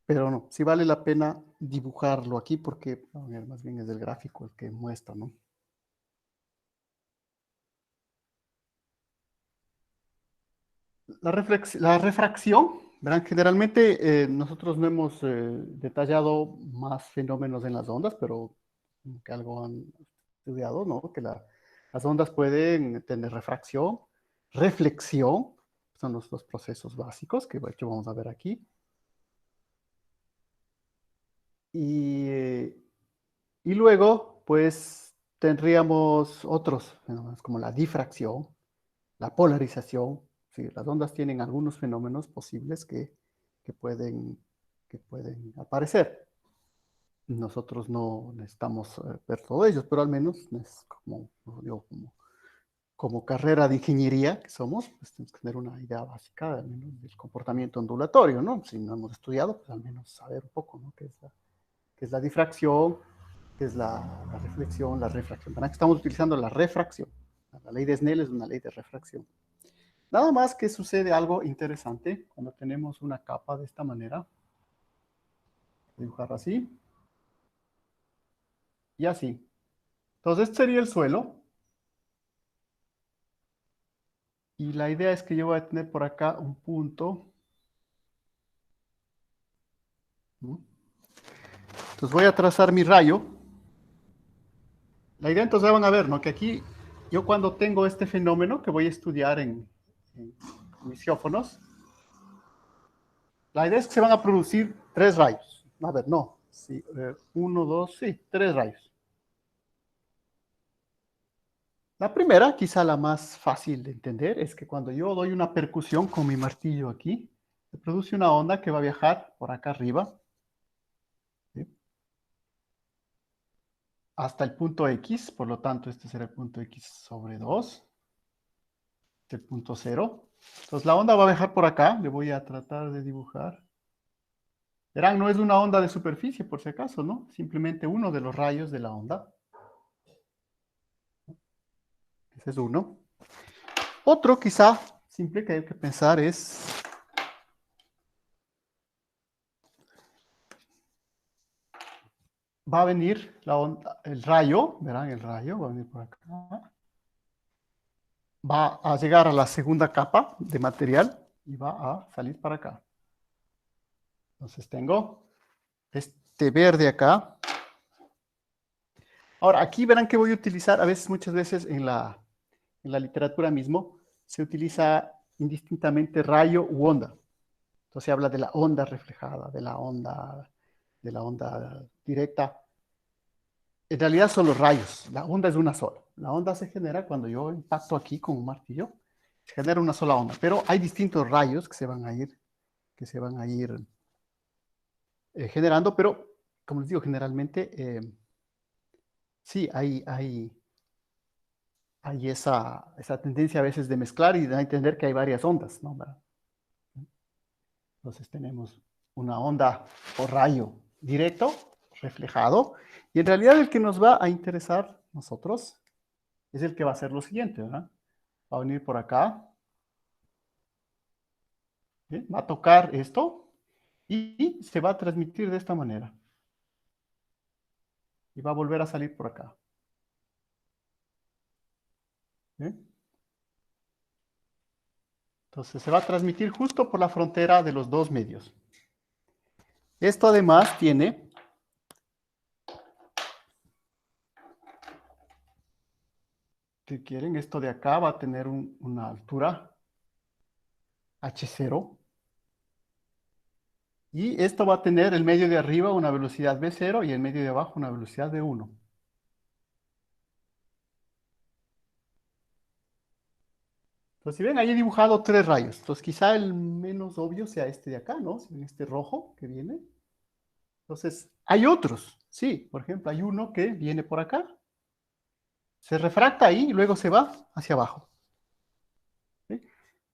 pero no, sí vale la pena dibujarlo aquí porque, a ver, más bien es el gráfico el que muestra, ¿no? La refracción, ¿verdad? Generalmente nosotros no hemos detallado más fenómenos en las ondas, pero como que algo han estudiado, ¿no? Que Las ondas pueden tener refracción, reflexión, son los dos procesos básicos que de hecho vamos a ver aquí. Y luego, pues, tendríamos otros fenómenos como la difracción, la polarización. Sí, las ondas tienen algunos fenómenos posibles que pueden, que pueden aparecer. Nosotros no necesitamos ver todos ellos, pero al menos es como, digo, como carrera de ingeniería que somos, pues tenemos que tener una idea básica al menos del comportamiento ondulatorio, ¿no? Si no hemos estudiado, pues al menos saber un poco, ¿no? Qué es la difracción, qué es la reflexión, la refracción. Para que estamos utilizando la refracción. La ley de Snell es una ley de refracción. Nada más que sucede algo interesante cuando tenemos una capa de esta manera. Dibujar así. Y así. Entonces, este sería el suelo. Y la idea es que yo voy a tener por acá un punto. Entonces voy a trazar mi rayo. La idea entonces van a ver, ¿no? Que aquí yo cuando tengo este fenómeno que voy a estudiar en mis geófonos, la idea es que se van a producir 3 rayos. A ver, no. Sí, 1, 2, sí, 3 rayos. La primera, quizá la más fácil de entender, es que cuando yo doy una percusión con mi martillo aquí, se produce una onda que va a viajar por acá arriba, ¿sí? Hasta el punto X, por lo tanto este será el punto X sobre 2, el punto 0. Entonces la onda va a viajar por acá, le voy a tratar de dibujar. Verán, no es una onda de superficie por si acaso, ¿no? Simplemente uno de los rayos de la onda. Ese es uno. Otro quizá simple que hay que pensar es va a venir la onda, el rayo, verán el rayo, va a venir por acá. Va a llegar a la segunda capa de material y va a salir para acá. Entonces tengo este verde acá. Ahora, aquí verán que voy a utilizar, a veces, muchas veces en la literatura mismo, se utiliza indistintamente rayo u onda. Entonces se habla de la onda reflejada, de la onda directa. En realidad son los rayos, la onda es una sola. La onda se genera cuando yo impacto aquí con un martillo, se genera una sola onda, pero hay distintos rayos que se van a ir generando, pero como les digo, generalmente sí hay esa tendencia a veces de mezclar y de entender que hay varias ondas, ¿no? Entonces tenemos una onda o rayo directo, reflejado, y en realidad el que nos va a interesar nosotros es el que va a hacer lo siguiente, ¿verdad? Va a venir por acá, ¿sí? Va a tocar esto y se va a transmitir de esta manera. Y va a volver a salir por acá. ¿Sí? Entonces se va a transmitir justo por la frontera de los dos medios. Esto además tiene si quieren, esto de acá va a tener una altura h0 y esto va a tener el medio de arriba una velocidad v0 y el medio de abajo una velocidad v1. Entonces, si ven, ahí he dibujado 3 rayos. Entonces, quizá el menos obvio sea este de acá, ¿no? Si ven este rojo que viene. Entonces, hay otros, sí. Por ejemplo, hay uno que viene por acá, se refracta ahí y luego se va hacia abajo. ¿Sí?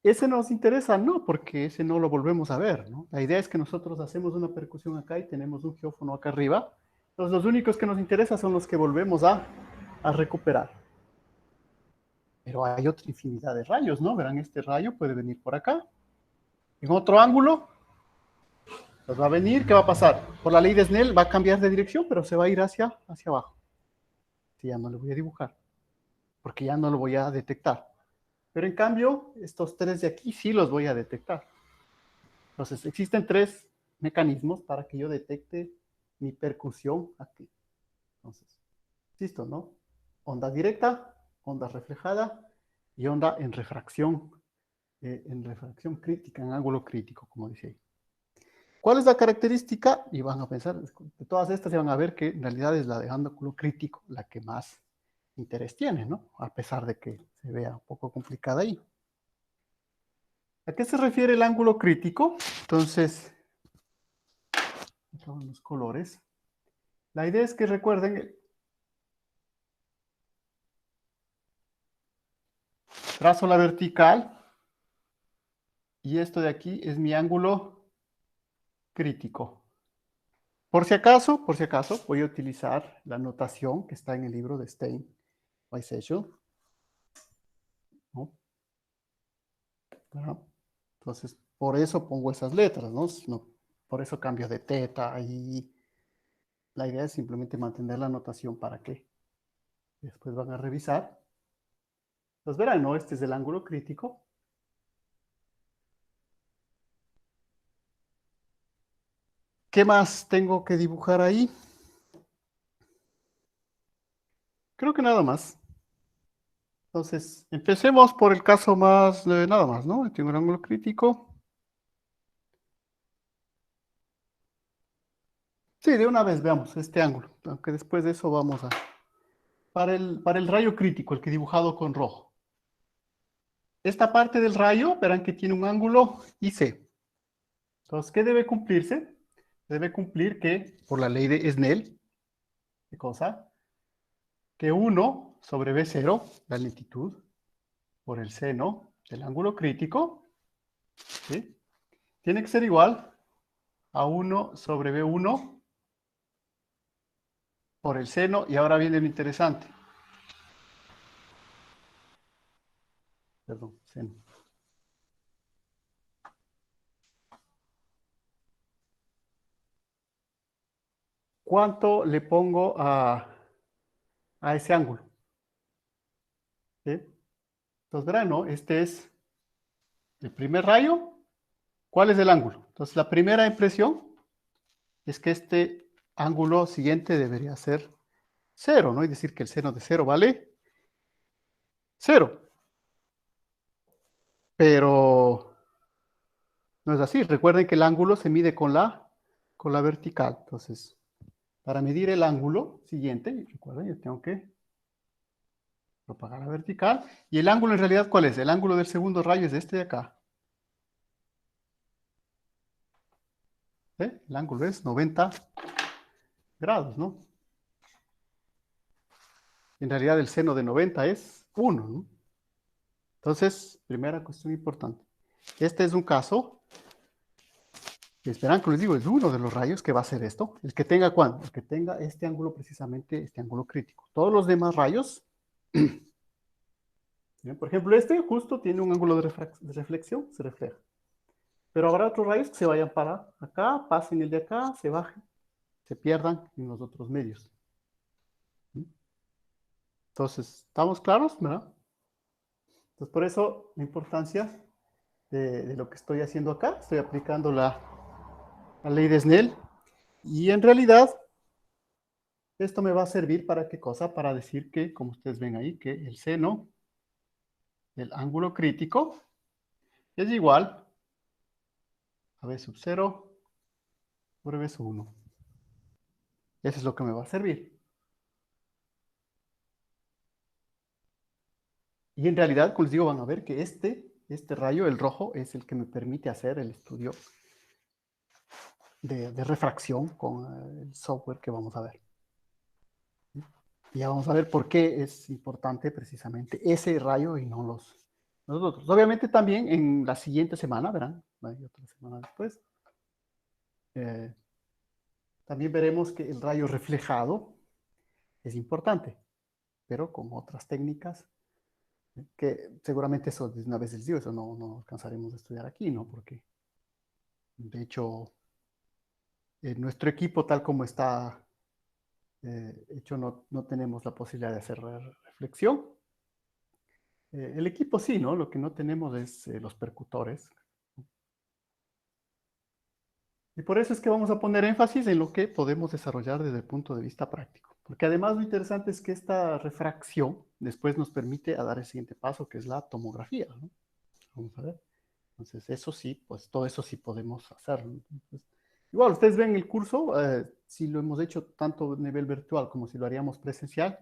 Ese nos interesa, no, porque ese no lo volvemos a ver, ¿no? La idea es que nosotros hacemos una percusión acá y tenemos un geófono acá arriba. Entonces, los únicos que nos interesan son los que volvemos a recuperar. Pero hay otra infinidad de rayos, ¿no? Verán, este rayo puede venir por acá, en otro ángulo, pues va a venir, ¿qué va a pasar? Por la ley de Snell va a cambiar de dirección, pero se va a ir hacia abajo. Sí, ya no lo voy a dibujar, porque ya no lo voy a detectar. Pero en cambio, estos 3 de aquí sí los voy a detectar. Entonces, existen 3 mecanismos para que yo detecte mi percusión aquí. Entonces, listo, ¿no? Onda directa, onda reflejada y onda en refracción crítica, en ángulo crítico, como dice ahí. ¿Cuál es la característica? Y van a pensar, de todas estas se van a ver que en realidad es la de ángulo crítico la que más interés tiene, ¿no? A pesar de que se vea un poco complicada ahí. ¿A qué se refiere el ángulo crítico? Entonces, acá van los colores. La idea es que recuerden, trazo la vertical y esto de aquí es mi ángulo crítico. Por si acaso, voy a utilizar la notación que está en el libro de Stein, Weissechel, ¿no? Entonces, por eso pongo esas letras, ¿no? Por eso cambio de teta y la idea es simplemente mantener la notación para que después van a revisar. Entonces verán, ¿no? Este es el ángulo crítico. ¿Qué más tengo que dibujar ahí? Creo que nada más. Entonces, empecemos por el caso más, nada más, ¿no? Tengo un ángulo crítico. Sí, de una vez veamos este ángulo, aunque después de eso vamos a... Para el rayo crítico, el que he dibujado con rojo. Esta parte del rayo, verán que tiene un ángulo IC. Entonces, ¿qué debe cumplirse? Debe cumplir que, por la ley de Snell, ¿qué cosa? Que 1 sobre B0, la lentitud, por el seno del ángulo crítico, ¿sí? Tiene que ser igual a 1 sobre B1 por el seno, y ahora viene lo interesante. Perdón, seno. ¿Cuánto le pongo a ese ángulo? ¿Sí? Entonces verán, ¿no? Este es el primer rayo. ¿Cuál es el ángulo? Entonces la primera impresión es que este ángulo siguiente debería ser 0, ¿no? Es decir, que el seno de 0 vale 0. Pero no es así. Recuerden que el ángulo se mide con la vertical. Entonces, para medir el ángulo siguiente, recuerden, yo tengo que propagar la vertical. Y el ángulo en realidad, ¿cuál es? El ángulo del segundo rayo es este de acá. ¿Sí? El ángulo es 90 grados, ¿no? En realidad el seno de 90 es 1, ¿no? Entonces, primera cuestión importante. Este es un caso, esperan que les digo, es uno de los rayos que va a hacer esto. El que tenga, ¿cuándo? El que tenga este ángulo, precisamente este ángulo crítico. Todos los demás rayos, por ejemplo, este justo tiene un ángulo de reflexión, se refleja. Pero habrá otros rayos que se vayan para acá, pasen el de acá, se bajen, se pierdan en los otros medios. Entonces, ¿estamos claros? ¿Verdad? Entonces, por eso la importancia de lo que estoy haciendo acá. Estoy aplicando la ley de Snell. Y en realidad, esto me va a servir para qué cosa? Para decir que, como ustedes ven ahí, que el seno del ángulo crítico es igual a B sub 0 por B sub 1. Eso es lo que me va a servir. Y en realidad, como les digo, van a ver que este rayo, el rojo, es el que me permite hacer el estudio de refracción con el software que vamos a ver. Y ya vamos a ver por qué es importante precisamente ese rayo y no los otros. Obviamente también en la siguiente semana, verán, hay otra semana después, también veremos que el rayo reflejado es importante, pero con otras técnicas que seguramente eso, de una vez les digo, eso no alcanzaremos a estudiar aquí, ¿no? Porque, de hecho, nuestro equipo tal como está hecho, no tenemos la posibilidad de hacer reflexión. El equipo sí, ¿no? Lo que no tenemos es los percutores. Y por eso es que vamos a poner énfasis en lo que podemos desarrollar desde el punto de vista práctico. Porque además lo interesante es que esta refracción después nos permite a dar el siguiente paso, que es la tomografía, ¿no? Vamos a ver. Entonces, eso sí, pues todo eso sí podemos hacerlo. Entonces, igual, ustedes ven el curso, si lo hemos hecho tanto a nivel virtual como si lo haríamos presencial,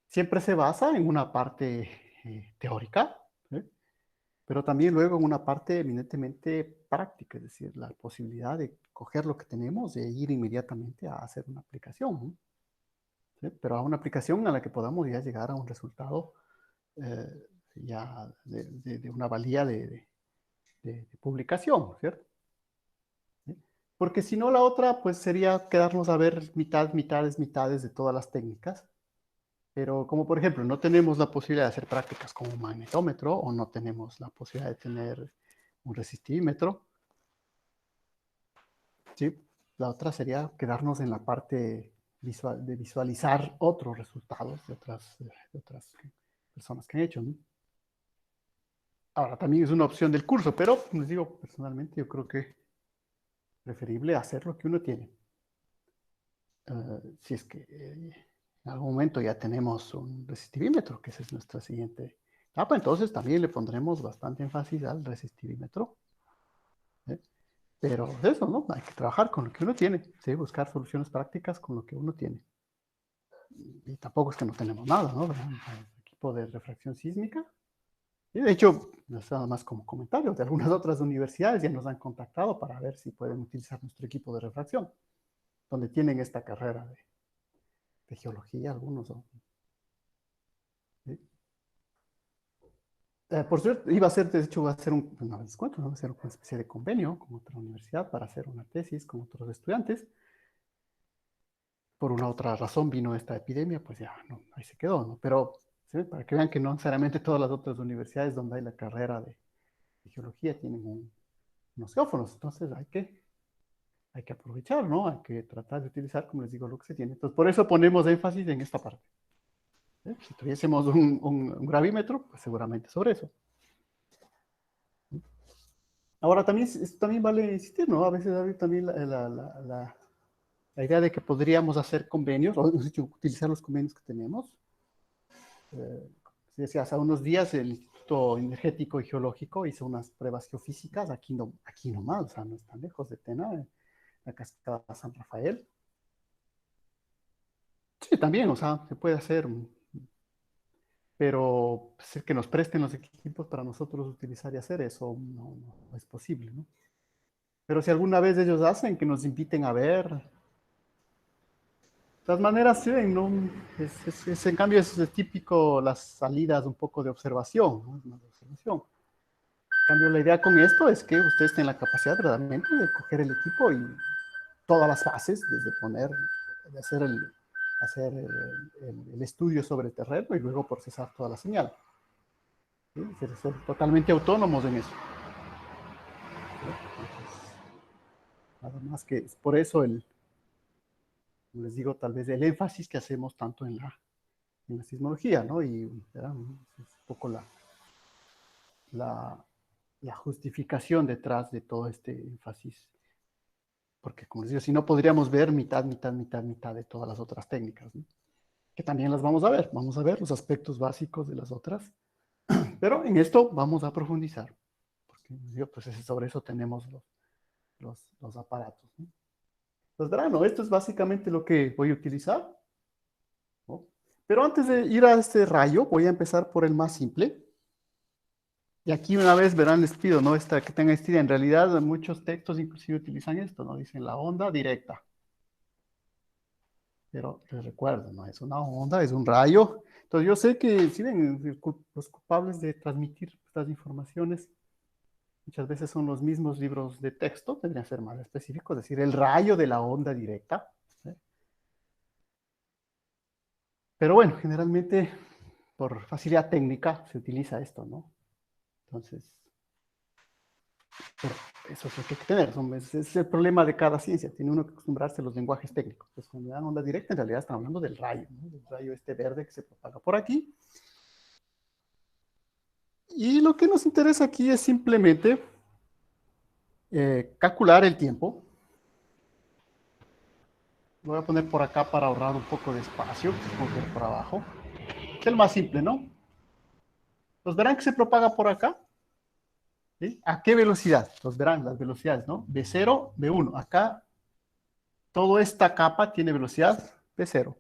siempre se basa en una parte teórica, ¿sí? Pero también luego en una parte eminentemente práctica, es decir, la posibilidad de coger lo que tenemos e ir inmediatamente a hacer una aplicación, ¿no? ¿Sí? Pero a una aplicación a la que podamos ya llegar a un resultado ya de una valía de publicación, ¿cierto? ¿Sí? Porque si no, la otra, pues sería quedarnos a ver mitades de todas las técnicas. Pero como por ejemplo, no tenemos la posibilidad de hacer prácticas con un magnetómetro o no tenemos la posibilidad de tener un resistivímetro, ¿sí? La otra sería quedarnos en la parte de visualizar otros resultados de otras personas que han hecho, ¿no? Ahora, también es una opción del curso, pero les digo, personalmente yo creo que preferible hacer lo que uno tiene. Si es que en algún momento ya tenemos un resistivímetro, que esa es nuestra siguiente etapa, entonces también le pondremos bastante énfasis al resistivímetro. ¿Eh? Pero eso, ¿no? Hay que trabajar con lo que uno tiene, ¿sí? Buscar soluciones prácticas con lo que uno tiene. Y tampoco es que no tenemos nada, ¿no? El equipo de refracción sísmica. Y de hecho, nada más como comentario, de algunas otras universidades ya nos han contactado para ver si pueden utilizar nuestro equipo de refracción, donde tienen esta carrera de geología, algunos. ¿Sí? Por cierto, iba a ser, de hecho, va a ser no les cuento, ¿no? Va a ser una especie de convenio con otra universidad para hacer una tesis con otros estudiantes. Por una otra razón vino esta epidemia, pues ya, no, ahí se quedó, ¿no? Pero ¿sí? Para que vean que no necesariamente todas las otras universidades donde hay la carrera de geología tienen unos geófonos, entonces hay que aprovechar, ¿no? Hay que tratar de utilizar, como les digo, lo que se tiene. Entonces, por eso ponemos énfasis en esta parte. ¿Sí? Si tuviésemos un gravímetro, pues seguramente sobre eso. Ahora, también, esto también vale insistir, ¿no? A veces hay también la idea de que podríamos hacer convenios, o dicho, utilizar los convenios que tenemos. Decía, hace unos días el Instituto Energético y Geológico hizo unas pruebas geofísicas aquí, no, aquí nomás, o sea, no es tan lejos de Tena, en la cascada San Rafael. Sí, también, o sea, se puede hacer, pero pues, que nos presten los equipos para nosotros utilizar y hacer eso no es posible, ¿no? Pero si alguna vez ellos hacen, que nos inviten a ver. De todas maneras, sí, ¿no? En cambio, es típico las salidas un poco de observación, ¿no? Una de observación. En cambio, la idea con esto es que ustedes tengan la capacidad verdaderamente de coger el equipo y todas las fases, desde poner, de hacer el estudio sobre el terreno y luego procesar toda la señal. ¿Sí? Ser totalmente autónomos en eso. Entonces, nada más que es por eso como les digo, tal vez el énfasis que hacemos tanto en la sismología, ¿no? Y ¿verdad? Es un poco la, la justificación detrás de todo este énfasis. Porque, como les digo, si no podríamos ver mitad de todas las otras técnicas, ¿no? Que también las vamos a ver los aspectos básicos de las otras, pero en esto vamos a profundizar, porque digo, pues sobre eso tenemos los aparatos, ¿no? Pues verán, ¿no? Esto es básicamente lo que voy a utilizar, ¿no? Pero antes de ir a este rayo, voy a empezar por el más simple. Y aquí una vez verán, les pido, ¿no? Que tengan esta idea. En realidad, muchos textos inclusive utilizan esto, ¿no? Dicen la onda directa. Pero les recuerdo, no es una onda, es un rayo. Entonces yo sé que, si ven, los culpables de transmitir estas informaciones muchas veces son los mismos libros de texto, deberían ser más específicos, es decir, el rayo de la onda directa. ¿Sí? Pero bueno, generalmente por facilidad técnica se utiliza esto, ¿no? Entonces, pero eso es lo que hay que tener. Es el problema de cada ciencia. Tiene uno que acostumbrarse a los lenguajes técnicos. Entonces, cuando dan onda directa, en realidad están hablando del rayo, ¿no? Del rayo este verde que se propaga por aquí. Y lo que nos interesa aquí es simplemente calcular el tiempo Lo voy a poner por acá para ahorrar un poco de espacio. Vamos a ver por abajo. Es el más simple, ¿no? Los verán que se propaga por acá. ¿Sí? ¿A qué velocidad? Los verán las velocidades, ¿no? V0, V1. Acá toda esta capa tiene velocidad V0.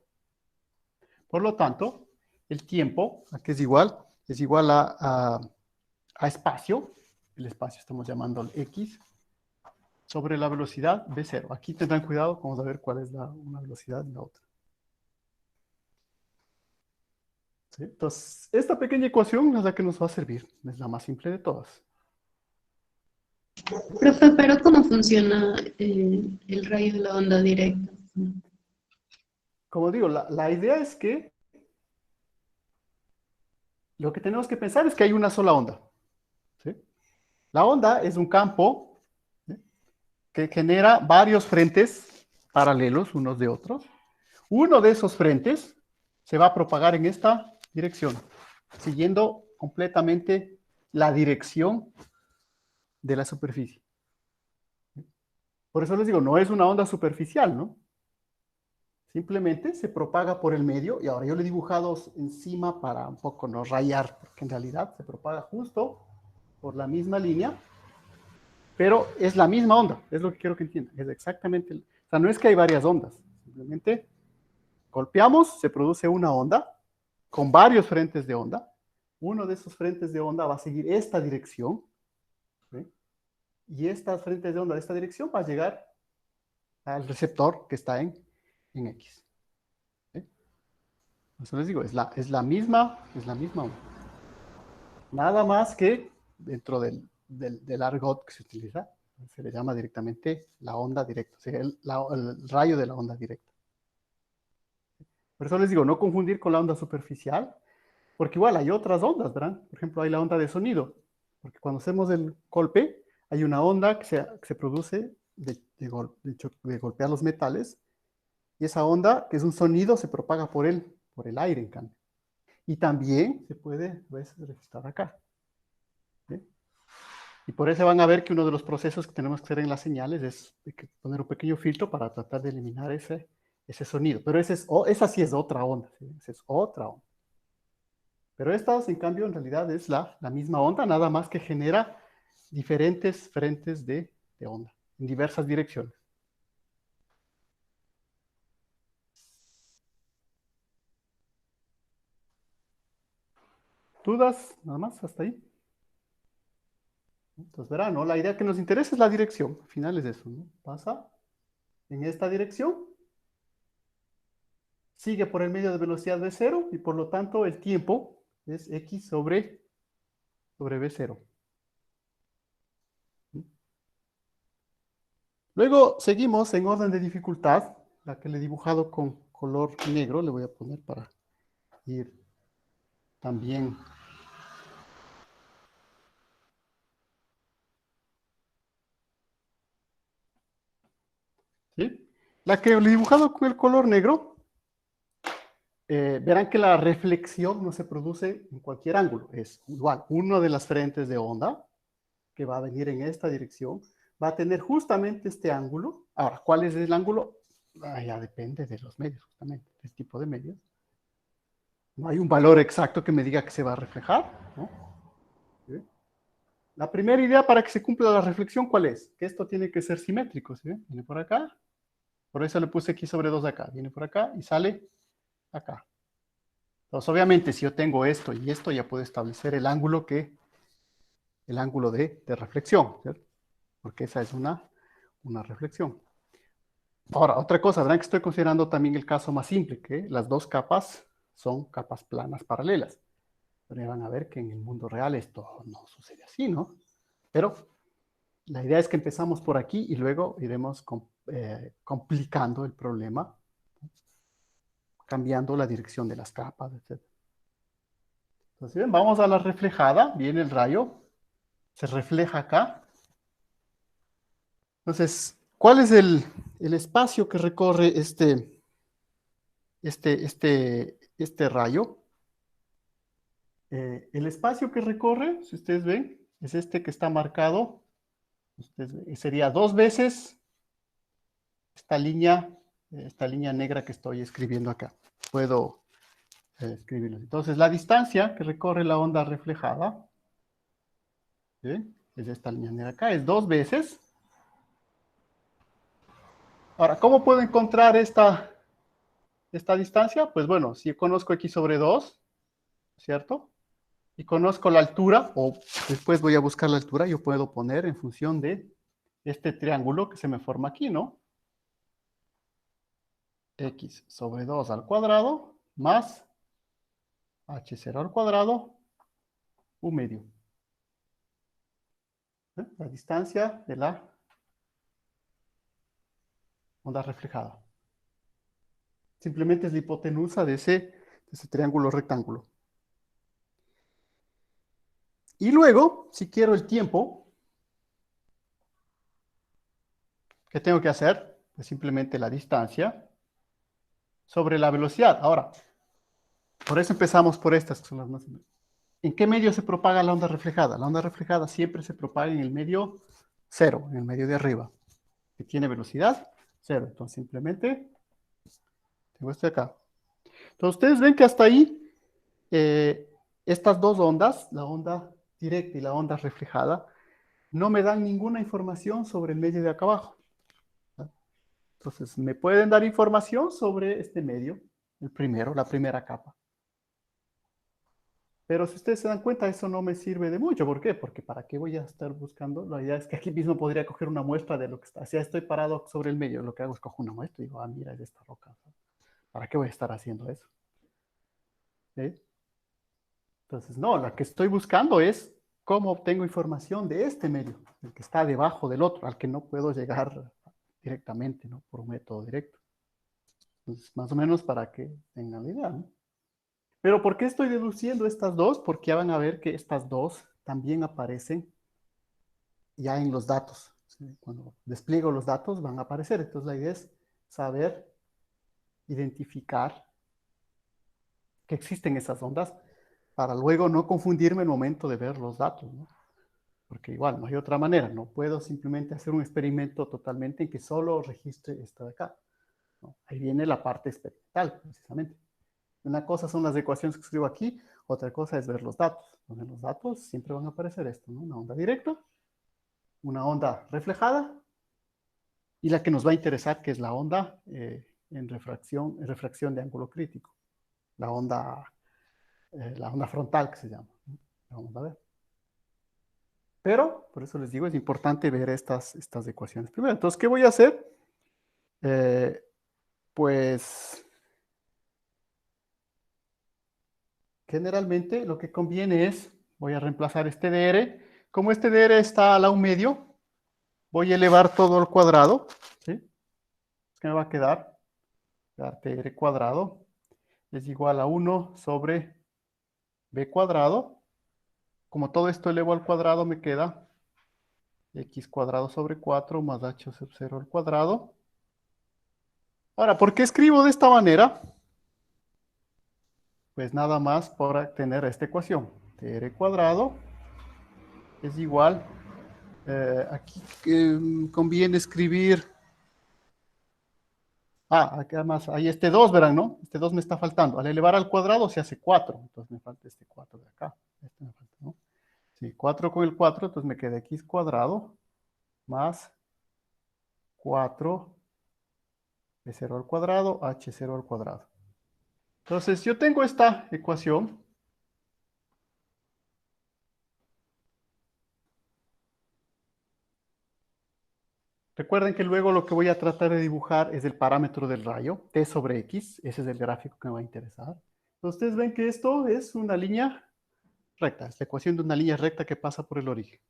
Por lo tanto, el tiempo, aquí es igual a espacio. El espacio estamos llamando al X sobre la velocidad V0. Aquí tendrán cuidado, vamos a ver cuál es una velocidad y la otra. ¿Sí? Entonces, esta pequeña ecuación es la que nos va a servir. Es la más simple de todas. Profe, pero ¿cómo funciona el rayo de la onda directa? Como digo, la idea es que lo que tenemos que pensar es que hay una sola onda. ¿Sí? La onda es un campo, ¿sí?, que genera varios frentes paralelos unos de otros. Uno de esos frentes se va a propagar en esta dirección, siguiendo completamente la dirección de la superficie. Por eso les digo, no es una onda superficial, ¿no? Simplemente se propaga por el medio, y ahora yo le he dibujado encima para un poco no rayar, porque en realidad se propaga justo por la misma línea, pero es la misma onda, es lo que quiero que entiendan, es exactamente, o sea, no es que hay varias ondas, simplemente golpeamos, se produce una onda con varios frentes de onda. Uno de esos frentes de onda va a seguir esta dirección, ¿sí?, y estos frentes de onda de esta dirección va a llegar al receptor que está en X. ¿Sí? Eso les digo, es la misma onda. Nada más que dentro del argot que se utiliza, se le llama directamente la onda directa, o sea, el rayo de la onda directa. Por eso les digo, no confundir con la onda superficial, porque igual hay otras ondas, ¿verdad? Por ejemplo, hay la onda de sonido, porque cuando hacemos el golpe, hay una onda que se produce de golpear los metales, y esa onda, que es un sonido, se propaga por el aire, en cambio. Y también se puede a veces registrar acá. ¿Sí? Y por eso van a ver que uno de los procesos que tenemos que hacer en las señales es poner un pequeño filtro para tratar de eliminar ese sonido. Pero esa sí es otra onda, ¿sí? Esa es otra onda. Pero esta, en cambio, en realidad es la misma onda, nada más que genera diferentes frentes de onda en diversas direcciones. ¿Dudas? Nada más, hasta ahí. Entonces, verán, ¿no? La idea que nos interesa es la dirección. Al final es eso, ¿no? Pasa en esta dirección, sigue por el medio de velocidad v0, y por lo tanto el tiempo es x sobre v0. Luego seguimos en orden de dificultad, la que le he dibujado con color negro, le voy a poner para ir también. ¿Sí? La que le he dibujado con el color negro, verán que la reflexión no se produce en cualquier ángulo. Es igual, uno de las frentes de onda, que va a venir en esta dirección, va a tener justamente este ángulo. Ahora, ¿cuál es el ángulo? Ya depende de los medios, justamente, del tipo de medios. No hay un valor exacto que me diga que se va a reflejar, ¿no? ¿Sí? La primera idea para que se cumpla la reflexión, ¿cuál es? Que esto tiene que ser simétrico, ¿sí? Viene por acá, por eso le puse x sobre 2 acá, viene por acá y sale acá. Entonces, obviamente, si yo tengo esto y esto, ya puedo establecer el ángulo de reflexión, ¿cierto? Porque esa es una reflexión. Ahora, otra cosa, verán que estoy considerando también el caso más simple, que las dos capas son capas planas paralelas. Pero ya van a ver que en el mundo real esto no sucede así, ¿no? Pero la idea es que empezamos por aquí y luego iremos complicando el problema, cambiando la dirección de las capas, etc. Entonces, bien, vamos a la reflejada, viene el rayo, se refleja acá. Entonces, ¿cuál es el espacio que recorre este rayo? El espacio que recorre, si ustedes ven, es este que está marcado. Sería 2 veces esta línea esta línea negra que estoy escribiendo acá. Puedo escribirlo. Entonces, la distancia que recorre la onda reflejada, ¿sí?, es esta línea negra acá, es 2 veces. Ahora, ¿cómo puedo encontrar esta distancia? Pues bueno, si yo conozco x sobre 2, ¿cierto? Y conozco la altura, o después voy a buscar la altura, yo puedo poner en función de este triángulo que se me forma aquí, ¿no? X sobre 2 al cuadrado más h0 al cuadrado, un medio. La distancia de la onda reflejada. Simplemente es la hipotenusa de ese triángulo rectángulo. Y luego, si quiero el tiempo, ¿qué tengo que hacer? Pues simplemente la distancia sobre la velocidad. Ahora, por eso empezamos por estas que son las más... ¿En qué medio se propaga la onda reflejada? La onda reflejada siempre se propaga en el medio cero, en el medio de arriba, que tiene velocidad cero. Entonces simplemente tengo este acá. Entonces ustedes ven que hasta ahí estas dos ondas, la onda directa y la onda reflejada, no me dan ninguna información sobre el medio de acá abajo. Entonces me pueden dar información sobre este medio, el primero, la primera capa. Pero si ustedes se dan cuenta, eso no me sirve de mucho. ¿Por qué? Porque ¿para qué voy a estar buscando? La idea es que aquí mismo podría coger una muestra de lo que está. Si ya estoy parado sobre el medio, lo que hago es cojo una muestra y digo, ah, mira, es esta roca. ¿Para qué voy a estar haciendo eso? ¿Sí? Entonces, no, la que estoy buscando es cómo obtengo información de este medio, el que está debajo del otro, al que no puedo llegar directamente, ¿no? Por un método directo. Entonces, más o menos para que tengan la idea, ¿no? Pero ¿por qué estoy deduciendo estas dos? Porque ya van a ver que estas dos también aparecen ya en los datos. ¿Sí? Cuando despliego los datos van a aparecer. Entonces la idea es saber identificar que existen esas ondas para luego no confundirme en el momento de ver los datos, ¿no? Porque igual no hay otra manera. No puedo simplemente hacer un experimento totalmente en que solo registre esto de acá, ¿no? Ahí viene la parte experimental, precisamente. Una cosa son las ecuaciones que escribo aquí, otra cosa es ver los datos. En los datos siempre van a aparecer esto, ¿no? Una onda directa, una onda reflejada, y la que nos va a interesar, que es la onda en refracción de ángulo crítico. La onda frontal, que se llama, ¿no? La vamos a ver. Pero, por eso les digo, es importante ver estas ecuaciones primero. Entonces, ¿qué voy a hacer? Pues, generalmente lo que conviene es, voy a reemplazar este dr. Como este dr está a la 1/2, voy a elevar todo al cuadrado, ¿sí? ¿Qué me va a quedar? dr cuadrado es igual a 1 sobre b cuadrado. Como todo esto elevo al cuadrado, me queda x cuadrado sobre 4 más h sub 0 al cuadrado. Ahora, ¿por qué escribo de esta manera? Pues nada más para tener esta ecuación. dr cuadrado es igual, aquí conviene escribir, aquí además hay este 2, verán, ¿no? Este 2 me está faltando. Al elevar al cuadrado se hace 4, entonces me falta este 4 de acá. Este me falta, ¿no? Sí, 4 con el 4, entonces me queda x cuadrado más 4 b 0 al cuadrado, h 0 al cuadrado. Entonces, yo tengo esta ecuación. Recuerden que luego lo que voy a tratar de dibujar es el parámetro del rayo, t sobre x. Ese es el gráfico que me va a interesar. Entonces, ustedes ven que esto es una línea recta. Es la ecuación de una línea recta que pasa por el origen.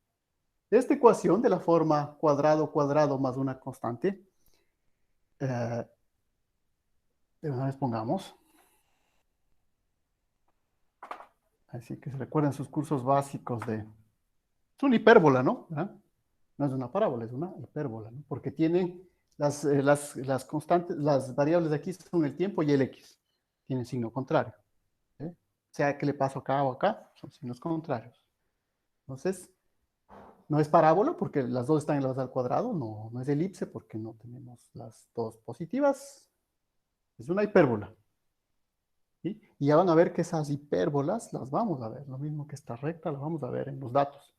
Esta ecuación de la forma cuadrado, cuadrado más una constante, de una vez pongamos. Así que se recuerden sus cursos básicos de... Es una hipérbola, ¿no? ¿verdad? No es una parábola, es una hipérbola, ¿no? Porque tienen las constantes, las variables de aquí son el tiempo y el x. Tienen signo contrario. ¿Sí? Sea que le paso acá o acá, son signos contrarios. Entonces, no es parábola porque las dos están elevadas al cuadrado, no es elipse porque no tenemos las dos positivas, Es una hipérbola. ¿Sí? Y ya van a ver que esas hipérbolas las vamos a ver. Lo mismo que esta recta la vamos a ver en los datos.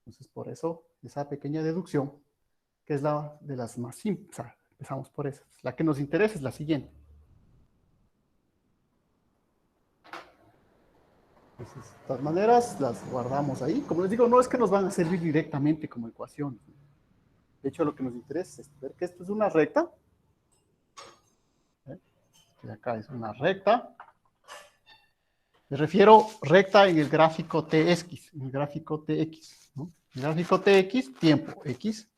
Entonces, por eso, esa pequeña deducción, que es la de las más simples. O sea, empezamos por esa. La que nos interesa es la siguiente. Entonces, de todas maneras, las guardamos ahí. Como les digo, no es que nos van a servir directamente como ecuaciones. De hecho, lo que nos interesa es ver que esto es una recta. ¿Eh? Que acá es una recta. Me refiero recta en el gráfico TX, en el gráfico TX, ¿no? El gráfico TX, tiempo X.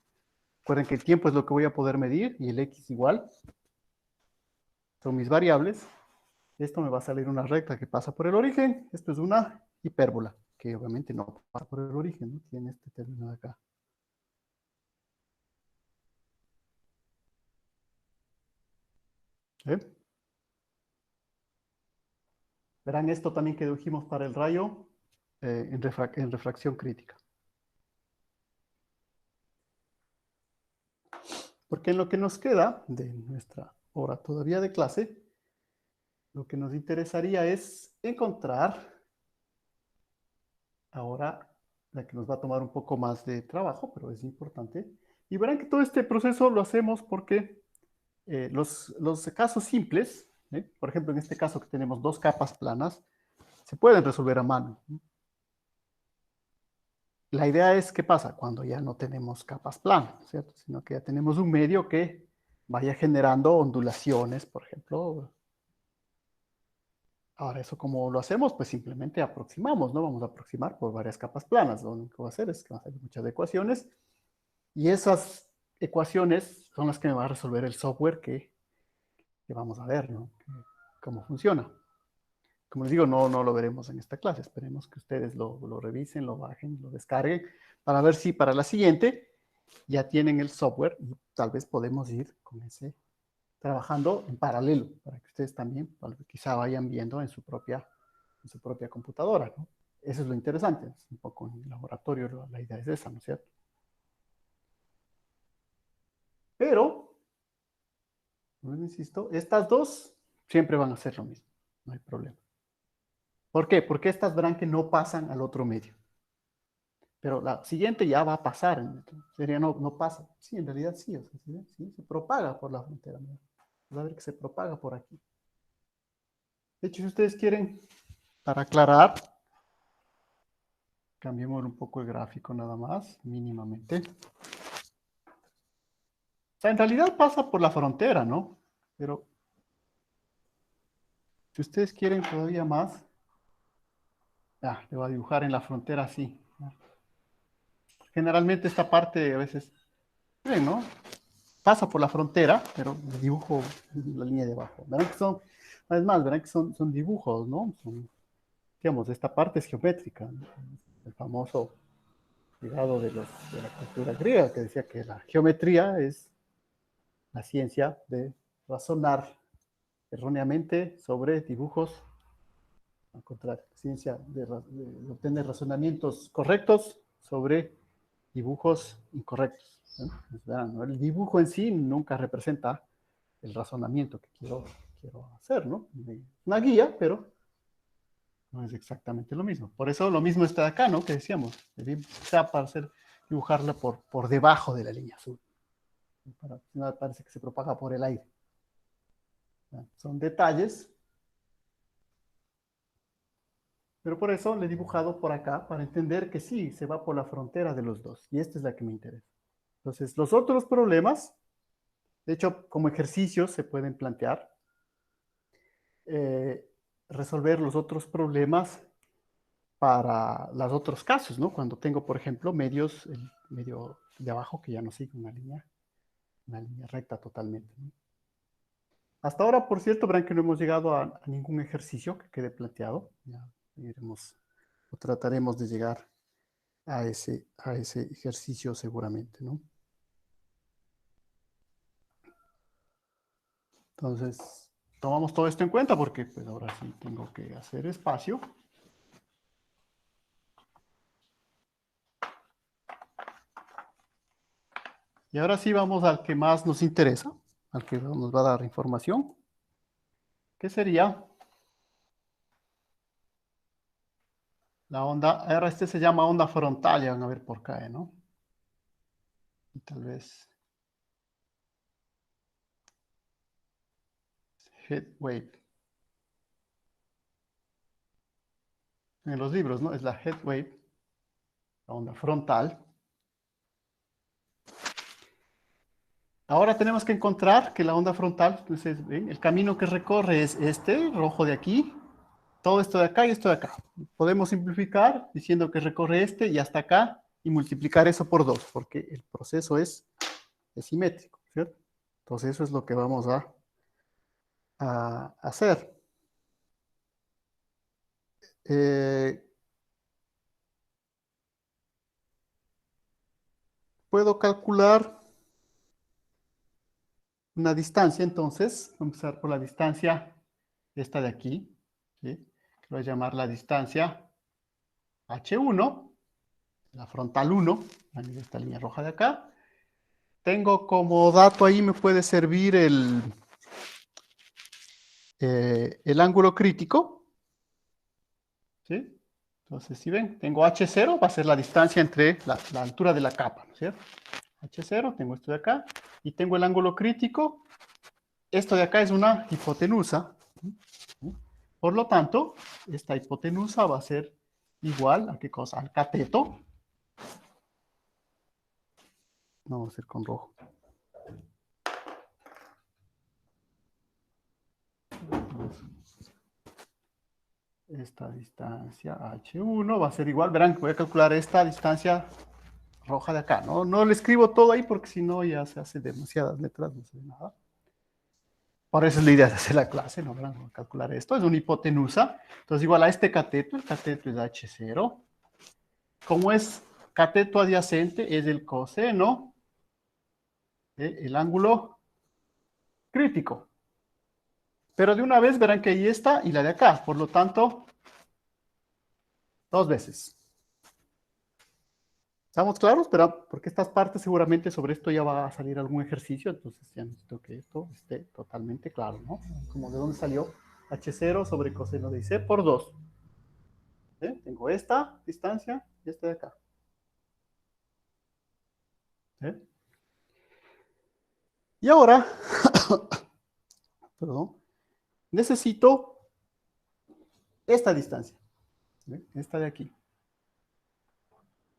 Recuerden que el tiempo es lo que voy a poder medir y el X igual. Son mis variables. Esto me va a salir una recta que pasa por el origen. Esto es una hipérbola, que obviamente no pasa por el origen, ¿no? Tiene este término de acá. ¿Eh? Verán esto también que dedujimos para el rayo en refracción crítica. Porque en lo que nos queda de nuestra hora todavía de clase, lo que nos interesaría es encontrar ahora, la que nos va a tomar un poco más de trabajo, pero es importante. Y verán que todo este proceso lo hacemos porque los casos simples, por ejemplo, en este caso que tenemos dos capas planas, se pueden resolver a mano. La idea es, ¿qué pasa? Cuando ya no tenemos capas planas, ¿cierto? Sino que ya tenemos un medio que vaya generando ondulaciones, por ejemplo. Ahora, ¿eso cómo lo hacemos? Pues simplemente aproximamos, ¿no? Vamos a aproximar por varias capas planas. Lo único que va a hacer es que va a hacer muchas ecuaciones y esas ecuaciones son las que me va a resolver el software que vamos a ver, ¿no? Cómo funciona. Como les digo, no lo veremos en esta clase. Esperemos que ustedes lo revisen, lo bajen, lo descarguen para ver si para la siguiente ya tienen el software y tal vez podemos ir con ese trabajando en paralelo para que ustedes también quizá vayan viendo en su propia computadora, ¿no? Eso es lo interesante. Es un poco en el laboratorio la idea es esa, ¿no es cierto? Pero, no insisto, estas dos siempre van a ser lo mismo. No hay problema. ¿Por qué? Porque estas verán que no pasan al otro medio. Pero la siguiente ya va a pasar. Sería no pasa. Sí, en realidad sí. O sea, sí, se propaga por la frontera. Va a ver que se propaga por aquí. De hecho, si ustedes quieren, para aclarar, cambiemos un poco el gráfico nada más, mínimamente. O sea, en realidad pasa por la frontera, ¿no? Pero si ustedes quieren todavía más, le voy a dibujar en la frontera así. Generalmente esta parte a veces, ¿ven, no? Pasa por la frontera, pero le dibujo la línea de abajo. Verán que son, una vez más, verán que son dibujos, ¿no? Son, digamos, esta parte es geométrica, ¿no? El famoso legado de la cultura griega que decía que la geometría es la ciencia de razonar erróneamente sobre dibujos, al contrario, ciencia de obtener razonamientos correctos sobre dibujos incorrectos, ¿no? Pues vean, ¿no? El dibujo en sí nunca representa el razonamiento que quiero hacer, ¿no? Una guía, pero no es exactamente lo mismo. Por eso lo mismo está acá, ¿no? Que decíamos, quizá para dibujarla por debajo de la línea azul. Parece que se propaga por el aire. Son detalles, pero por eso le he dibujado por acá para entender que sí, se va por la frontera de los dos. Y esta es la que me interesa. Entonces, los otros problemas, de hecho, como ejercicios se pueden plantear, eh, resolver los otros problemas para los otros casos, ¿no? Cuando tengo, por ejemplo, medios, el medio de abajo que ya no sigue una línea recta totalmente, ¿no? Hasta ahora, por cierto, verán que no hemos llegado a ningún ejercicio que quede planteado. Ya iremos o trataremos de llegar a ese ejercicio seguramente, ¿no? Entonces, tomamos todo esto en cuenta porque pues ahora sí tengo que hacer espacio. Y ahora sí vamos al que más nos interesa, al que nos va a dar información. ¿Qué sería? La onda, ahora este se llama onda frontal, ya van a ver por qué, ¿no? Y tal vez head wave. En los libros, ¿no? Es la head wave, la onda frontal. Ahora tenemos que encontrar que la onda frontal, entonces, ¿ven? El camino que recorre es este, rojo de aquí, todo esto de acá y esto de acá. Podemos simplificar diciendo que recorre este y hasta acá y multiplicar eso por 2, porque el proceso es simétrico, ¿cierto? Entonces eso es lo que vamos a hacer. Puedo calcular una distancia, entonces, vamos a empezar por la distancia esta de aquí, ¿sí? Que voy a llamar la distancia H1, la frontal 1, esta línea roja de acá. Tengo como dato ahí, me puede servir el ángulo crítico, ¿sí? Entonces, si ven, tengo H0, va a ser la distancia entre la altura de la capa, ¿no es cierto? H0, tengo esto de acá, y tengo el ángulo crítico. Esto de acá es una hipotenusa. Por lo tanto, esta hipotenusa va a ser igual a qué cosa? Al cateto. No, va a ser con rojo. Esta distancia H1 va a ser igual. Verán que voy a calcular esta distancia roja de acá. No le escribo todo ahí porque si no ya se hace demasiadas letras, no se ve nada. Por eso es la idea de hacer la clase, ¿no? Vamos a calcular esto. Es una hipotenusa. Entonces, igual a este cateto, el cateto es H0. Como es cateto adyacente, es el coseno del ángulo crítico. Pero de una vez verán que ahí está y la de acá. Por lo tanto, 2 veces. ¿Estamos claros? Pero porque estas partes seguramente sobre esto ya va a salir algún ejercicio, entonces ya necesito que esto esté totalmente claro, ¿no? Como de dónde salió H0 sobre coseno de IC por 2. Tengo esta distancia y esta de acá. Y ahora, perdón, necesito esta distancia. Esta de aquí.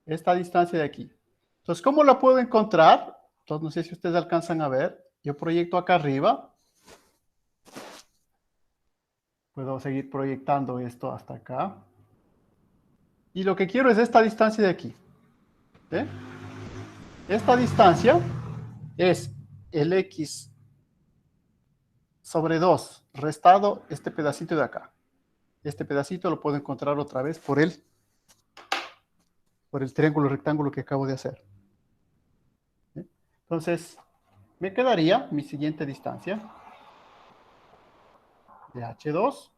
Esta distancia de aquí. Entonces, ¿cómo la puedo encontrar? Entonces, no sé si ustedes alcanzan a ver. Yo proyecto acá arriba. Puedo seguir proyectando esto hasta acá. Y lo que quiero es esta distancia de aquí. ¿Ve? Esta distancia es el X sobre 2 restado este pedacito de acá. Este pedacito lo puedo encontrar otra vez por el triángulo rectángulo que acabo de hacer. ¿Ve? Entonces, me quedaría mi siguiente distancia de H2.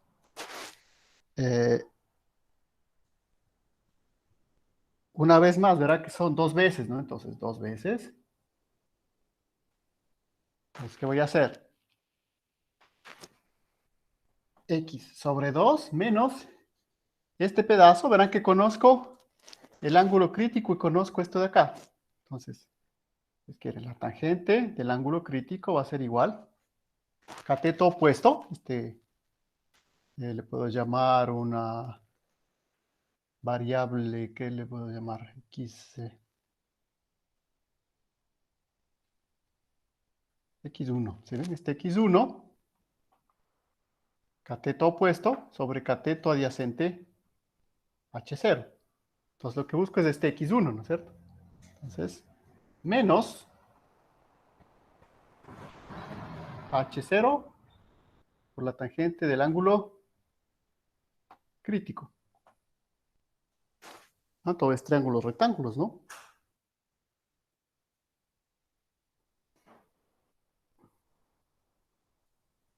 Una vez más, verá que son 2 veces, ¿no? Entonces, 2 veces. Entonces, ¿qué voy a hacer? X sobre 2 menos este pedazo. Verán que conozco el ángulo crítico y conozco esto de acá. Entonces, si quieren, la tangente del ángulo crítico va a ser igual. Cateto opuesto. Le puedo llamar una variable, ¿qué le puedo llamar? X, X1. ¿Sí ven? Este X1, cateto opuesto sobre cateto adyacente H0. Entonces lo que busco es este X1, ¿no es cierto? Entonces, menos H0 por la tangente del ángulo crítico. ¿No? Todo es triángulos rectángulos, ¿no?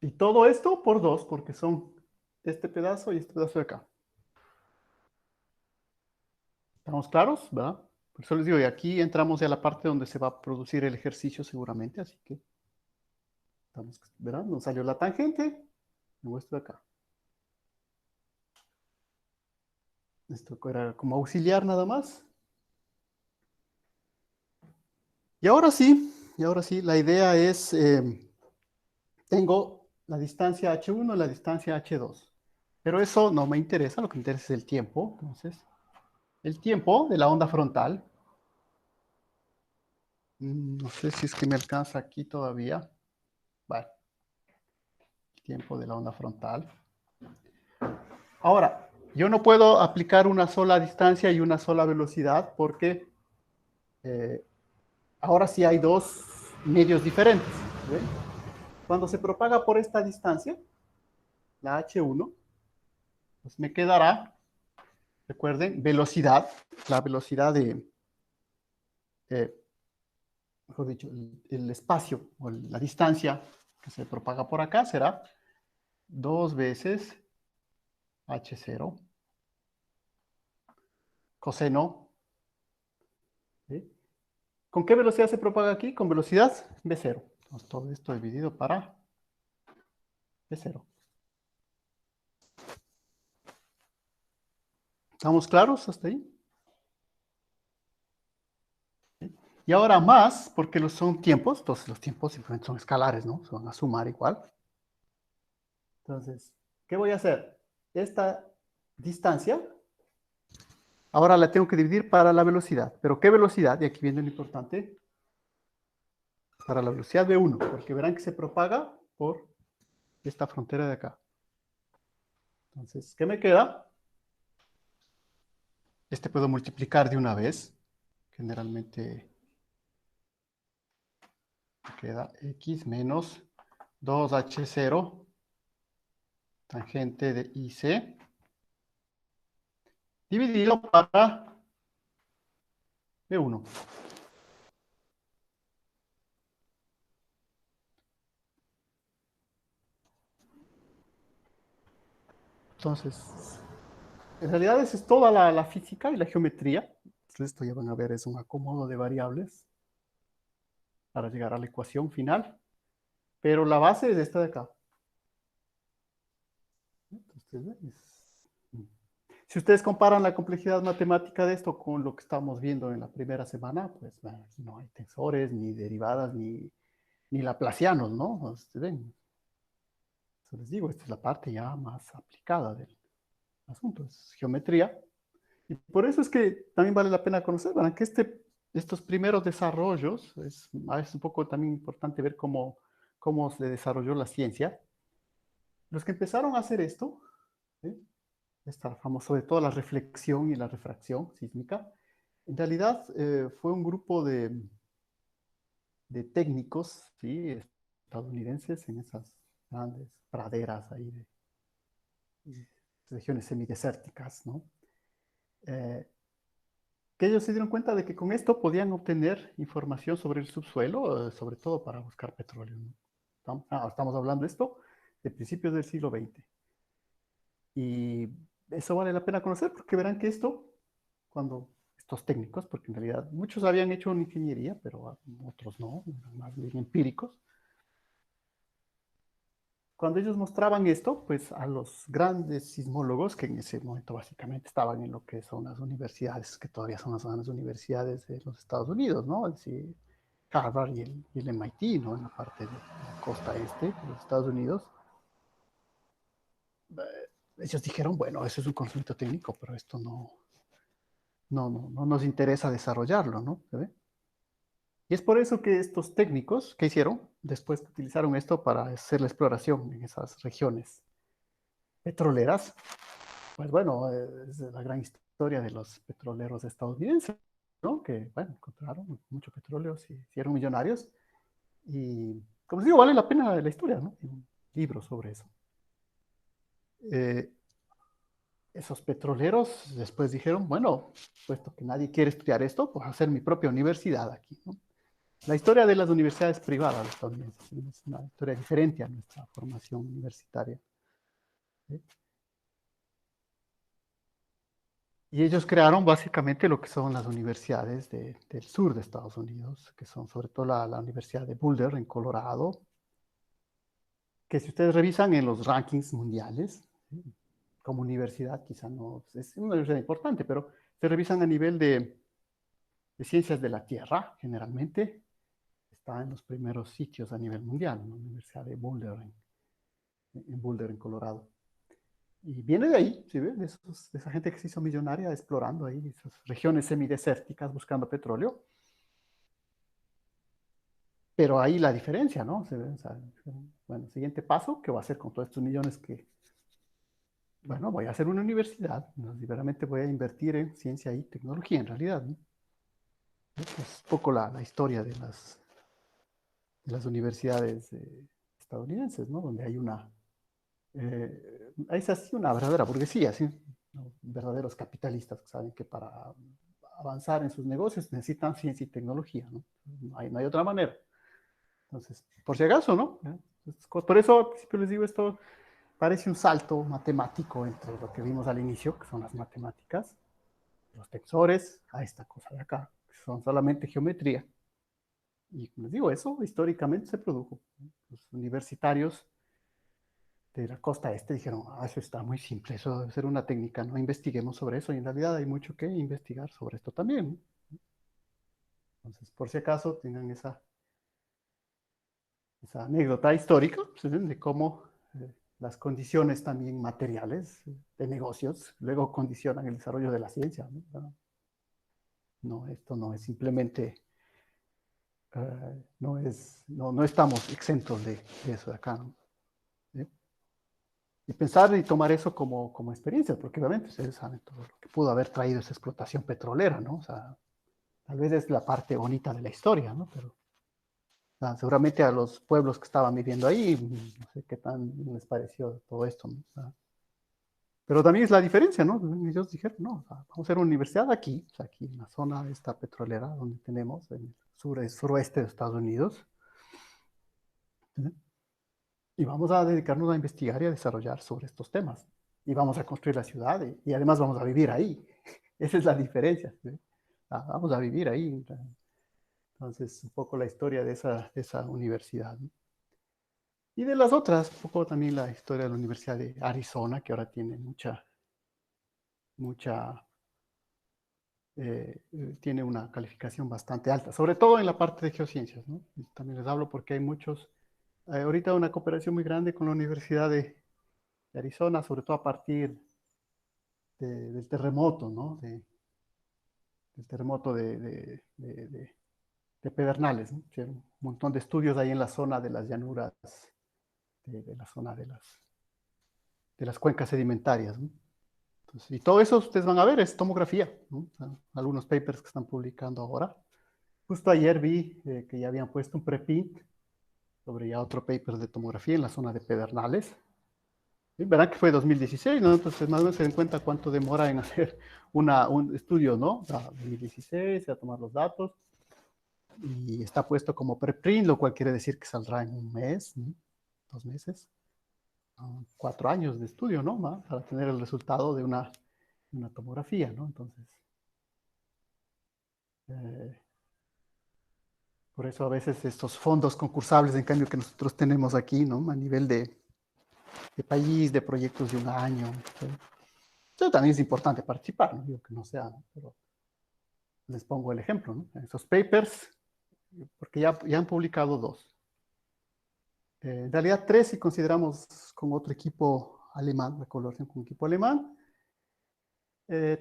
Y todo esto por 2, porque son este pedazo y este pedazo de acá. ¿Estamos claros? ¿Verdad? Por eso les digo, y aquí entramos ya a la parte donde se va a producir el ejercicio seguramente, así que, ¿verdad? Nos salió la tangente, Me muestro acá. Esto era como auxiliar nada más. Y ahora sí, la idea es, tengo la distancia h1 y la distancia h2. Pero eso no me interesa, lo que me interesa es el tiempo. Entonces, el tiempo de la onda frontal. No sé si es que me alcanza aquí todavía. Vale, tiempo de la onda frontal. Ahora, yo no puedo aplicar una sola distancia y una sola velocidad porque ahora sí hay dos medios diferentes. ¿Ven? Cuando se propaga por esta distancia, la h1, pues me quedará, recuerden, velocidad, la velocidad eh, mejor dicho, el espacio o la distancia que se propaga por acá será 2 veces h0 coseno. ¿Sí? ¿Con qué velocidad se propaga aquí? Con velocidad v0. Entonces, todo esto dividido para v0. ¿Estamos claros hasta ahí? ¿Sí? Y ahora más, porque son tiempos, entonces los tiempos simplemente son escalares, ¿no? Se van a sumar igual. Entonces, ¿qué voy a hacer? Esta distancia, ahora la tengo que dividir para la velocidad. ¿Pero qué velocidad? Y aquí viene lo importante. Para la velocidad de 1, porque verán que se propaga por esta frontera de acá. Entonces, ¿qué me queda? Este puedo multiplicar de una vez. Generalmente me queda x menos 2h0 tangente de IC dividido para B1. Entonces, en realidad esa es toda la física y la geometría. Esto ya van a ver, es un acomodo de variables para llegar a la ecuación final. Pero la base es esta de acá. Entonces, si ustedes comparan la complejidad matemática de esto con lo que estamos viendo en la primera semana, pues bueno, aquí no hay tensores, ni derivadas, ni laplacianos, ¿no? Ustedes ven. Eso les digo, esta es la parte ya más aplicada del asunto, es geometría. Y por eso es que también vale la pena conocer, ¿verdad? Que estos primeros desarrollos, es un poco también importante ver cómo se desarrolló la ciencia. Los que empezaron a hacer esto, ¿sí? Esta famosa, sobre todo la reflexión y la refracción sísmica, en realidad fue un grupo de técnicos, ¿sí? Estadounidenses en esas grandes praderas ahí de regiones semidesérticas, ¿no? Eh, que ellos se dieron cuenta de que con esto podían obtener información sobre el subsuelo, sobre todo para buscar petróleo, ¿no? Estamos hablando de esto de principios del siglo XX. Y eso vale la pena conocer porque verán que esto, cuando estos técnicos, porque en realidad muchos habían hecho una ingeniería, pero otros no, eran más bien empíricos. Cuando ellos mostraban esto, pues a los grandes sismólogos, que en ese momento básicamente estaban en lo que son las universidades, que todavía son las grandes universidades de los Estados Unidos, ¿no? Es decir, Harvard y el MIT, ¿no? En la parte de la costa este de los Estados Unidos. Ellos dijeron, bueno, eso es un concepto técnico, pero esto no nos interesa desarrollarlo, ¿no? ¿Se ve? Y es por eso que estos técnicos, ¿qué hicieron? Después utilizaron esto para hacer la exploración en esas regiones petroleras. Pues bueno, es la gran historia de los petroleros estadounidenses, ¿no? Que, bueno, encontraron mucho petróleo, se hicieron millonarios. Y, como les digo, vale la pena la historia, ¿no? Hay un libro sobre eso. Eh, Esos petroleros después dijeron, bueno, puesto que nadie quiere estudiar esto, pues hacer mi propia universidad aquí, ¿no? La historia de las universidades privadas estadounidenses es una historia diferente a nuestra formación universitaria, ¿sí? Y ellos crearon básicamente lo que son las universidades del sur de Estados Unidos, que son sobre todo la Universidad de Boulder en Colorado, que si ustedes revisan en los rankings mundiales, ¿sí? Como universidad, quizá no es una universidad importante, pero se revisan a nivel de ciencias de la Tierra, generalmente, está en los primeros sitios a nivel mundial, en la Universidad de Boulder, en Boulder, en Colorado. Y viene de ahí, ¿sí ves? De esa gente que se hizo millonaria explorando ahí esas regiones semidesérticas buscando petróleo. Pero ahí la diferencia, ¿no? O sea, bueno, el siguiente paso, ¿qué voy a hacer con todos estos millones que, bueno, voy a hacer una universidad, ¿no? Liberalmente voy a invertir en ciencia y tecnología, en realidad, ¿no? Es un poco la historia de las universidades estadounidenses, ¿no? Donde hay es así una verdadera burguesía, ¿sí? ¿No? Verdaderos capitalistas que saben que para avanzar en sus negocios necesitan ciencia y tecnología, ¿no? No hay otra manera. Entonces, por si acaso, ¿no? Por eso, al principio les digo, esto parece un salto matemático entre lo que vimos al inicio, que son las matemáticas, los tensores, a esta cosa de acá, que son solamente geometría. Y como les digo, eso históricamente se produjo. Los universitarios de la costa este dijeron, eso está muy simple, eso debe ser una técnica, no investiguemos sobre eso. Y en realidad hay mucho que investigar sobre esto también, ¿no? Entonces, por si acaso, tengan esa anécdota histórica, pues, de cómo las condiciones también materiales de negocios luego condicionan el desarrollo de la ciencia, ¿no? No, esto no es simplemente, no estamos exentos de eso de acá, ¿no? ¿Sí? Y pensar y tomar eso como experiencia, porque obviamente ustedes saben todo lo que pudo haber traído esa explotación petrolera, ¿no? O sea, tal vez es la parte bonita de la historia, ¿no? Pero seguramente a los pueblos que estaban viviendo ahí, no sé qué tan les pareció todo esto, ¿no? O sea, pero también es la diferencia, ¿no? Ellos dijeron, no, o sea, vamos a hacer una universidad aquí, o sea, aquí en la zona esta petrolera, donde tenemos, en el suroeste de Estados Unidos, ¿sí? Y vamos a dedicarnos a investigar y a desarrollar sobre estos temas. Y vamos a construir la ciudad y además vamos a vivir ahí. Esa es la diferencia, ¿sí? Vamos a vivir ahí. Entonces, un poco la historia de esa universidad, ¿no? Y de las otras, un poco también la historia de la Universidad de Arizona, que ahora tiene mucha, tiene una calificación bastante alta, sobre todo en la parte de geociencias, ¿no? Y también les hablo porque hay ahorita una cooperación muy grande con la Universidad de Arizona, sobre todo a partir del terremoto, ¿no? Del terremoto de Pedernales, ¿no? Hicieron un montón de estudios ahí en la zona de las llanuras, de la zona de las cuencas sedimentarias, ¿no? Entonces, y todo eso ustedes van a ver, es tomografía, ¿no? O sea, algunos papers que están publicando ahora. Justo ayer vi que ya habían puesto un preprint sobre ya otro paper de tomografía en la zona de Pedernales. Y verán que fue 2016, ¿no? Entonces, más o menos se den cuenta cuánto demora en hacer un estudio, ¿no? O sea, 2016, se va a tomar los datos y está puesto como preprint, lo cual quiere decir que saldrá en un mes, ¿no? 2 meses, 4 años de estudio, ¿no? Para tener el resultado de una tomografía, ¿no? Entonces, eh, por eso a veces estos fondos concursables, en cambio, que nosotros tenemos aquí, ¿no? A nivel de país, de proyectos de un año, ¿sí? Entonces también es importante participar, no digo que no sea, ¿no? Pero les pongo el ejemplo, ¿no? Esos papers, porque ya han publicado 2. En realidad 3 si consideramos con otro equipo alemán, la colaboración con un equipo alemán.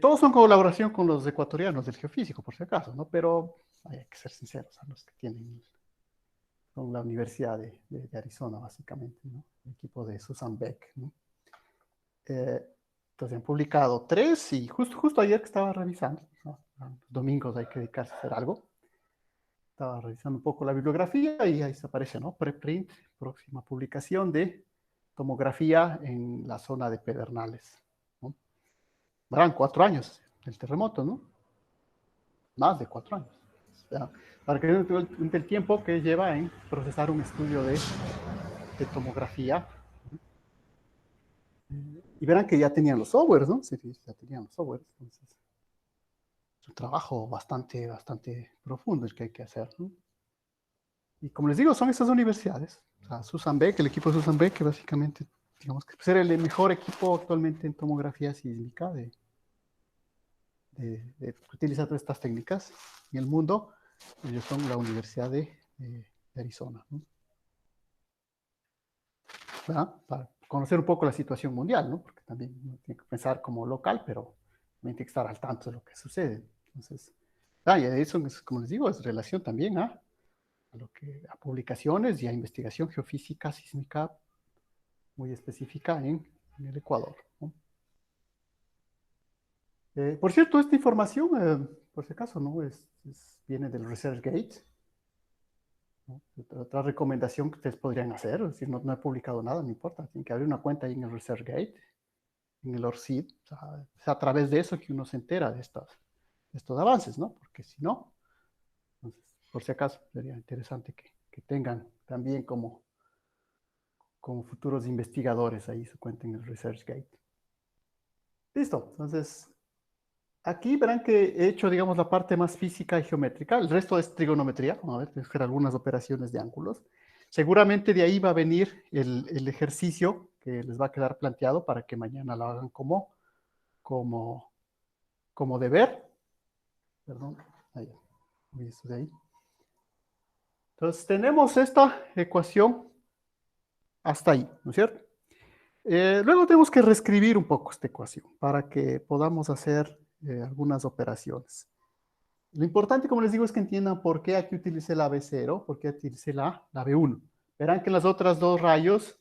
Todos son colaboración con los ecuatorianos del geofísico, por si acaso, ¿no? Pero hay que ser sinceros, a los que tienen con la Universidad de Arizona, básicamente, ¿no? El equipo de Susan Beck, ¿no? Eh, entonces han publicado 3 y justo ayer que estaba revisando, ¿no? Los domingos hay que dedicarse a hacer algo. Estaba revisando un poco la bibliografía y ahí se aparece, ¿no? Preprint, próxima publicación de tomografía en la zona de Pedernales, ¿no? Verán, 4 años del terremoto, ¿no? Más de 4 años. O sea, para que vean el tiempo que lleva en procesar un estudio de tomografía. Y verán que ya tenían los softwares, ¿no? Sí, ya tenían los softwares. Entonces, es un trabajo bastante profundo el que hay que hacer, ¿no? Y como les digo, son estas universidades. O sea, Susan Beck, el equipo de Susan Beck, que básicamente, digamos que es el mejor equipo actualmente en tomografía sísmica de utilizar todas estas técnicas en el mundo. Ellos son la Universidad de Arizona, ¿no? ¿Verdad? Para conocer un poco la situación mundial, ¿no? Porque también uno tiene que pensar como local, pero también tiene que estar al tanto de lo que sucede. Entonces, y eso, como les digo, es relación también a publicaciones y a investigación geofísica sísmica muy específica en el Ecuador, ¿no? Por cierto, esta información, por si acaso, ¿no? Viene del ResearchGate, ¿no? Otra recomendación que ustedes podrían hacer, es decir, no he publicado nada, no importa, tienen que abrir una cuenta ahí en el ResearchGate, en el ORCID, o sea, es a través de eso que uno se entera de estos avances, ¿no? Porque si no, entonces, por si acaso, sería interesante que tengan también como futuros investigadores ahí su cuenta en el ResearchGate. Listo, entonces aquí verán que he hecho, digamos, la parte más física y geométrica. El resto es trigonometría. Vamos a ver, tengo que hacer algunas operaciones de ángulos. Seguramente de ahí va a venir el ejercicio que les va a quedar planteado para que mañana lo hagan como, como deber. Perdón, ahí, voy esto de ahí. Entonces tenemos esta ecuación hasta ahí, ¿no es cierto? Luego tenemos que reescribir un poco esta ecuación para que podamos hacer algunas operaciones. Lo importante, como les digo, es que entiendan por qué aquí utilicé la B0, por qué utilicé la B1. Verán que en las otras dos rayos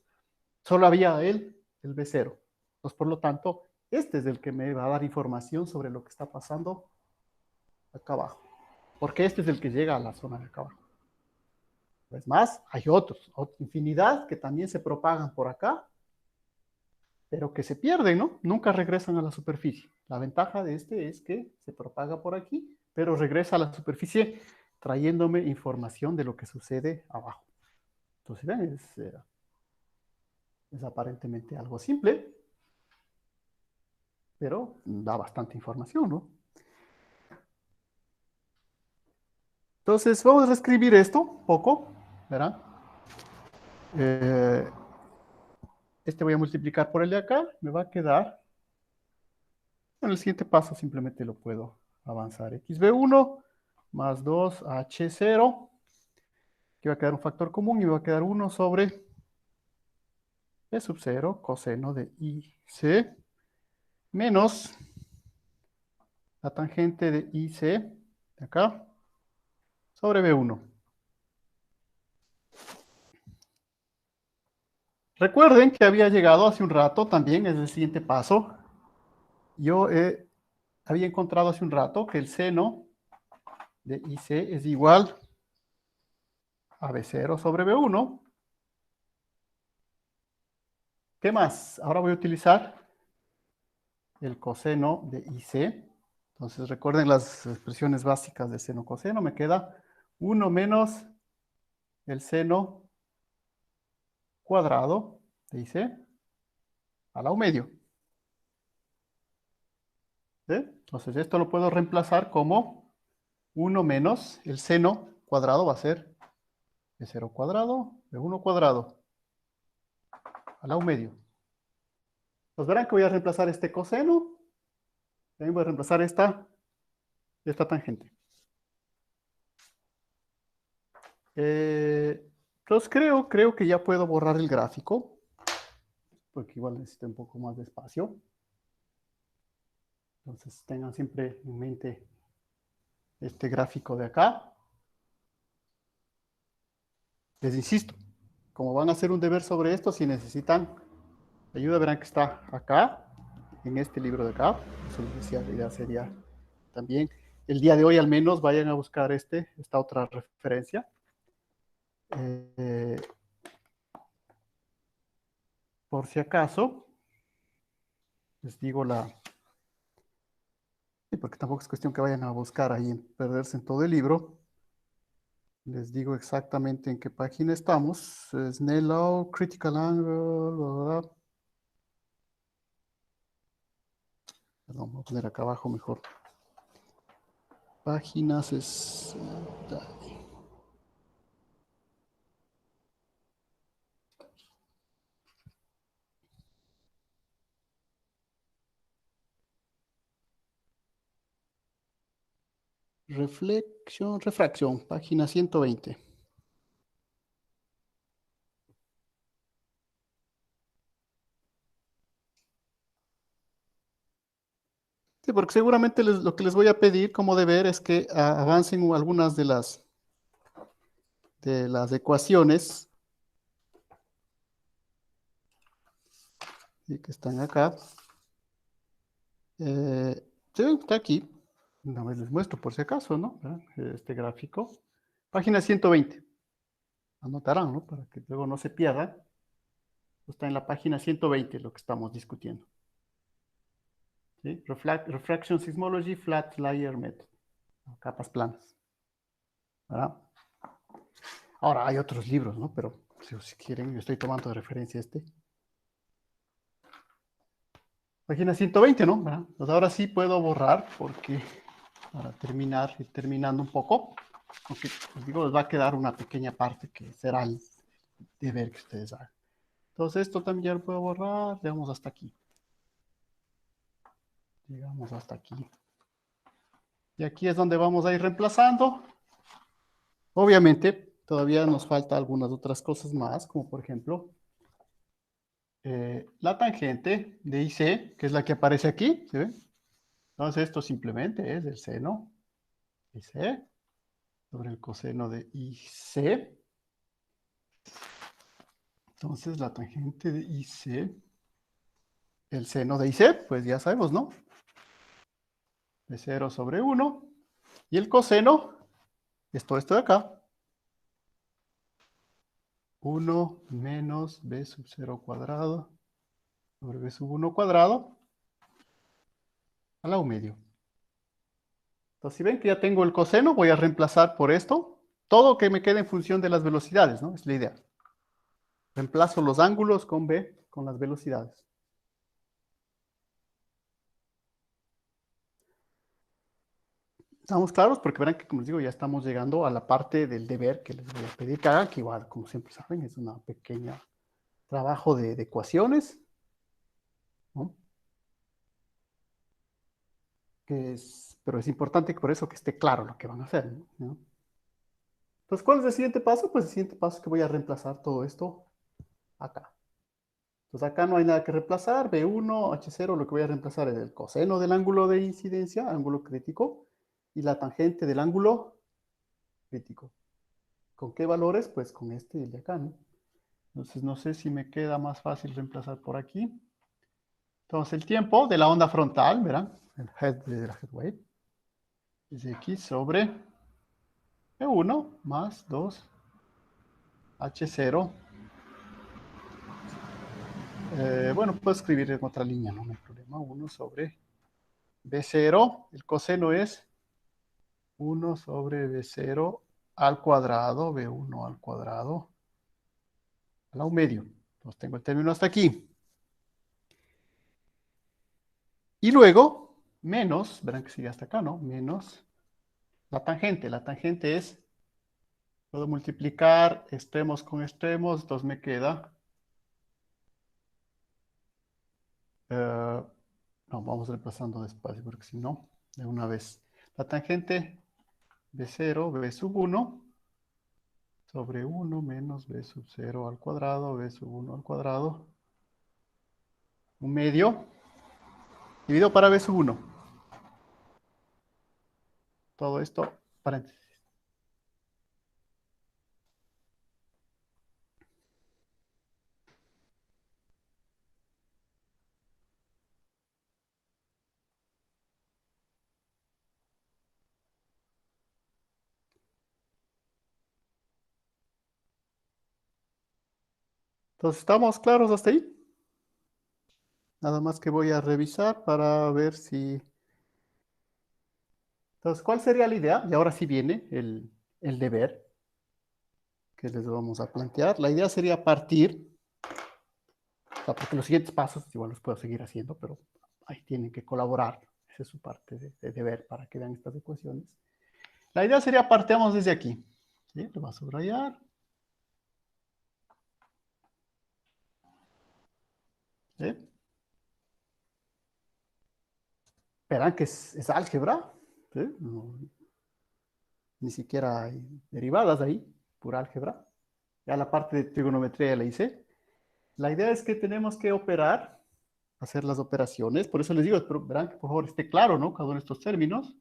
solo había el B0. Entonces, por lo tanto, este es el que me va a dar información sobre lo que está pasando acá abajo. Porque este es el que llega a la zona de acá abajo. Es más, hay otros, infinidad que también se propagan por acá, pero que se pierden, ¿no? Nunca regresan a la superficie. La ventaja de este es que se propaga por aquí, pero regresa a la superficie trayéndome información de lo que sucede abajo. Entonces, ven, es aparentemente algo simple, pero da bastante información, ¿no? Entonces, vamos a reescribir esto un poco, ¿verdad? Eh, este voy a multiplicar por el de acá, me va a quedar. En el siguiente paso simplemente lo puedo avanzar. XB1 más 2H0. Aquí va a quedar un factor común y me va a quedar 1 sobre B sub 0 coseno de IC menos la tangente de IC de acá sobre B1. Recuerden que había llegado hace un rato también, es el siguiente paso. Yo había encontrado hace un rato que el seno de IC es igual a B0 sobre B1. ¿Qué más? Ahora voy a utilizar el coseno de IC. Entonces recuerden las expresiones básicas de seno coseno. Me queda 1 menos el seno cuadrado de IC al lado medio. ¿Sí? Entonces esto lo puedo reemplazar como 1 menos el seno cuadrado va a ser de 0 cuadrado, de 1 cuadrado al lado medio. Pues verán que voy a reemplazar este coseno. También voy a reemplazar esta tangente. Entonces creo que ya puedo borrar el gráfico, porque igual necesito un poco más de espacio. Entonces tengan siempre en mente este gráfico de acá. Les insisto, como van a hacer un deber sobre esto, si necesitan ayuda, verán que está acá, en este libro de acá. Eso les decía, la idea sería también, el día de hoy al menos, vayan a buscar esta otra referencia. Por si acaso, les digo porque tampoco es cuestión que vayan a buscar ahí, perderse en todo el libro. Les digo exactamente en qué página estamos. Snell Law, Critical Angle, bla, bla, bla. Perdón, voy a poner acá abajo mejor. Páginas es... refracción, página 120. Sí, porque seguramente lo que les voy a pedir como deber es que avancen algunas de las ecuaciones, ¿sí?, que están acá. Sí, está aquí. Una vez les muestro por si acaso, ¿no? ¿Verdad? Este gráfico. Página 120. Anotarán, ¿no? Para que luego no se pierda. Está en la página 120 lo que estamos discutiendo. ¿Sí? Refraction Seismology Flat Layer Method. Capas planas. ¿Verdad? Ahora hay otros libros, ¿no? Pero si quieren, yo estoy tomando de referencia este. Página 120, ¿no? ¿Verdad? Pues ahora sí puedo borrar porque para terminar, ir terminando un poco, aunque les digo, les va a quedar una pequeña parte que será el deber que ustedes hagan. Entonces esto también ya lo puedo borrar, llegamos hasta aquí. Llegamos hasta aquí. Y aquí es donde vamos a ir reemplazando. Obviamente, todavía nos falta algunas otras cosas más, como por ejemplo, la tangente de IC, que es la que aparece aquí, ¿sí ven? Entonces esto simplemente es el seno IC sobre el coseno de IC. Entonces la tangente de IC, el seno de IC, pues ya sabemos, ¿no? De 0 sobre 1. Y el coseno es todo esto de acá. 1 menos b sub 0 cuadrado sobre b sub 1 cuadrado al lado medio. Entonces, si ven que ya tengo el coseno, voy a reemplazar por esto todo que me quede en función de las velocidades, ¿no? Es la idea. Reemplazo los ángulos con b, con las velocidades. ¿Estamos claros? Porque verán que, como les digo, ya estamos llegando a la parte del deber que les voy a pedir que hagan, que igual, como siempre saben, es una pequeña trabajo de ecuaciones, ¿no? Pero es importante por eso que esté claro lo que van a hacer, ¿no? Entonces, ¿cuál es el siguiente paso? Pues el siguiente paso es que voy a reemplazar todo esto acá. Entonces acá no hay nada que reemplazar, B1, H0, lo que voy a reemplazar es el coseno del ángulo de incidencia, ángulo crítico, y la tangente del ángulo crítico. ¿Con qué valores? Pues con este y el de acá, ¿no? Entonces no sé si me queda más fácil reemplazar por aquí. Entonces el tiempo de la onda frontal, ¿verán? El head de la head wave es X sobre E1 más 2 H0. Bueno, puedo escribir en otra línea, no hay problema. 1 sobre B0. El coseno es 1 sobre B0 al cuadrado, B1 al cuadrado, al lado medio. Entonces tengo el término hasta aquí. Y luego, menos, verán que sigue hasta acá, ¿no? Menos la tangente. La tangente es, puedo multiplicar extremos con extremos, entonces me queda, no, vamos reemplazando despacio, porque si no, de una vez. La tangente B0, B sub 1, sobre 1 menos B sub 0 al cuadrado, B sub 1 al cuadrado, un medio, dividido para B sub 1. Todo esto, paréntesis. Entonces, ¿estamos claros hasta ahí? Nada más que voy a revisar para ver si... Entonces, ¿cuál sería la idea? Y ahora sí viene el deber que les vamos a plantear. La idea sería partir, o sea, porque los siguientes pasos igual los puedo seguir haciendo, pero ahí tienen que colaborar. Esa es su parte de deber para que vean estas ecuaciones. La idea sería partamos desde aquí. ¿Sí? Lo voy a subrayar. ¿Sí? Verán que es álgebra. ¿Sí? No, ni siquiera hay derivadas ahí, pura álgebra. Ya la parte de trigonometría ya la hice. La idea es que tenemos que operar, hacer las operaciones. Por eso les digo, pero verán que por favor esté claro, ¿no? Cada uno de estos términos,